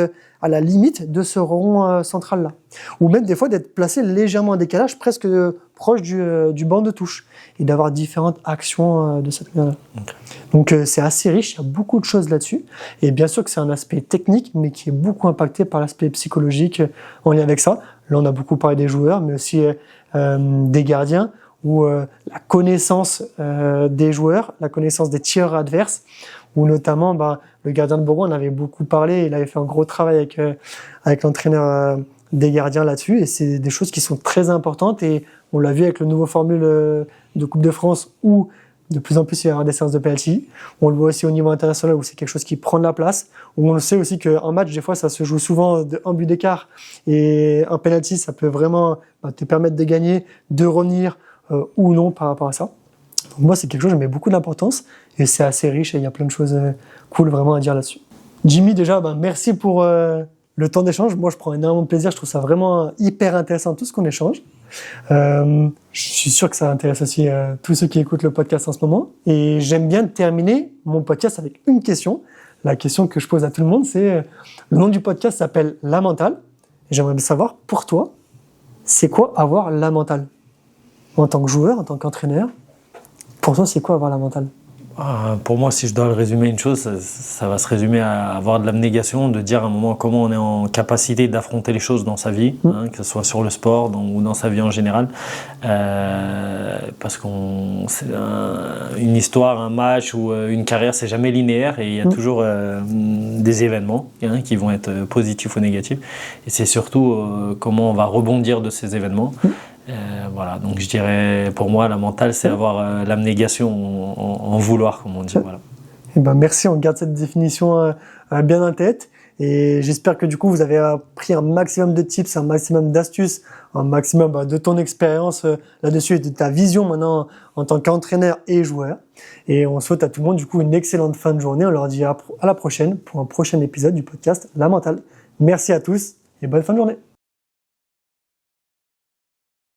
à la limite de ce rond central-là. Ou même des fois d'être placé légèrement en décalage, presque proche du banc de touche, et d'avoir différentes actions de cette manière-là. Okay. Donc c'est assez riche, il y a beaucoup de choses là-dessus. Et bien sûr que c'est un aspect technique, mais qui est beaucoup impacté par l'aspect psychologique en lien avec ça. Là, on a beaucoup parlé des joueurs, mais aussi des gardiens, ou la connaissance des joueurs, la connaissance des tireurs adverses, où notamment le gardien de Bourgoin en avait beaucoup parlé, il avait fait un gros travail avec l'entraîneur des gardiens là-dessus, et c'est des choses qui sont très importantes, et on l'a vu avec le nouveau formule de Coupe de France, où de plus en plus il y aura des séances de penalty. On le voit aussi au niveau international, où c'est quelque chose qui prend de la place, où on le sait aussi qu'un match, des fois, ça se joue souvent de un but d'écart, et un penalty, ça peut vraiment te permettre de gagner, de revenir ou non par rapport à ça. Donc moi, c'est quelque chose, je mets beaucoup d'importance, et c'est assez riche, et il y a plein de choses cool vraiment à dire là-dessus. Jimmy, déjà, merci pour le temps d'échange. Moi, je prends énormément de plaisir, je trouve ça vraiment hyper intéressant, tout ce qu'on échange. Je suis sûr que ça intéresse aussi tous ceux qui écoutent le podcast en ce moment, et j'aime bien terminer mon podcast avec une question. La question que je pose à tout le monde, c'est le nom du podcast s'appelle La Mentale, et j'aimerais savoir, pour toi, c'est quoi avoir la mentale? En tant que joueur, en tant qu'entraîneur, pour toi, c'est quoi avoir la mentale? Pour moi, si je dois le résumer une chose, ça va se résumer à avoir de l'abnégation, de dire à un moment comment on est en capacité d'affronter les choses dans sa vie, que ce soit sur le sport ou dans sa vie en général. Parce une histoire, un match ou une carrière, c'est jamais linéaire, et il y a toujours des événements qui vont être positifs ou négatifs. Et c'est surtout comment on va rebondir de ces événements. Voilà, donc je dirais, pour moi, la mentale, c'est avoir l'abnégation en vouloir, comme on dit. Voilà. Et merci, on garde cette définition bien en tête. Et j'espère que du coup, vous avez appris un maximum de tips, un maximum d'astuces, un maximum de ton expérience là-dessus et de ta vision maintenant en tant qu'entraîneur et joueur. Et on souhaite à tout le monde du coup une excellente fin de journée. On leur dit à la prochaine pour un prochain épisode du podcast La Mentale. Merci à tous et bonne fin de journée.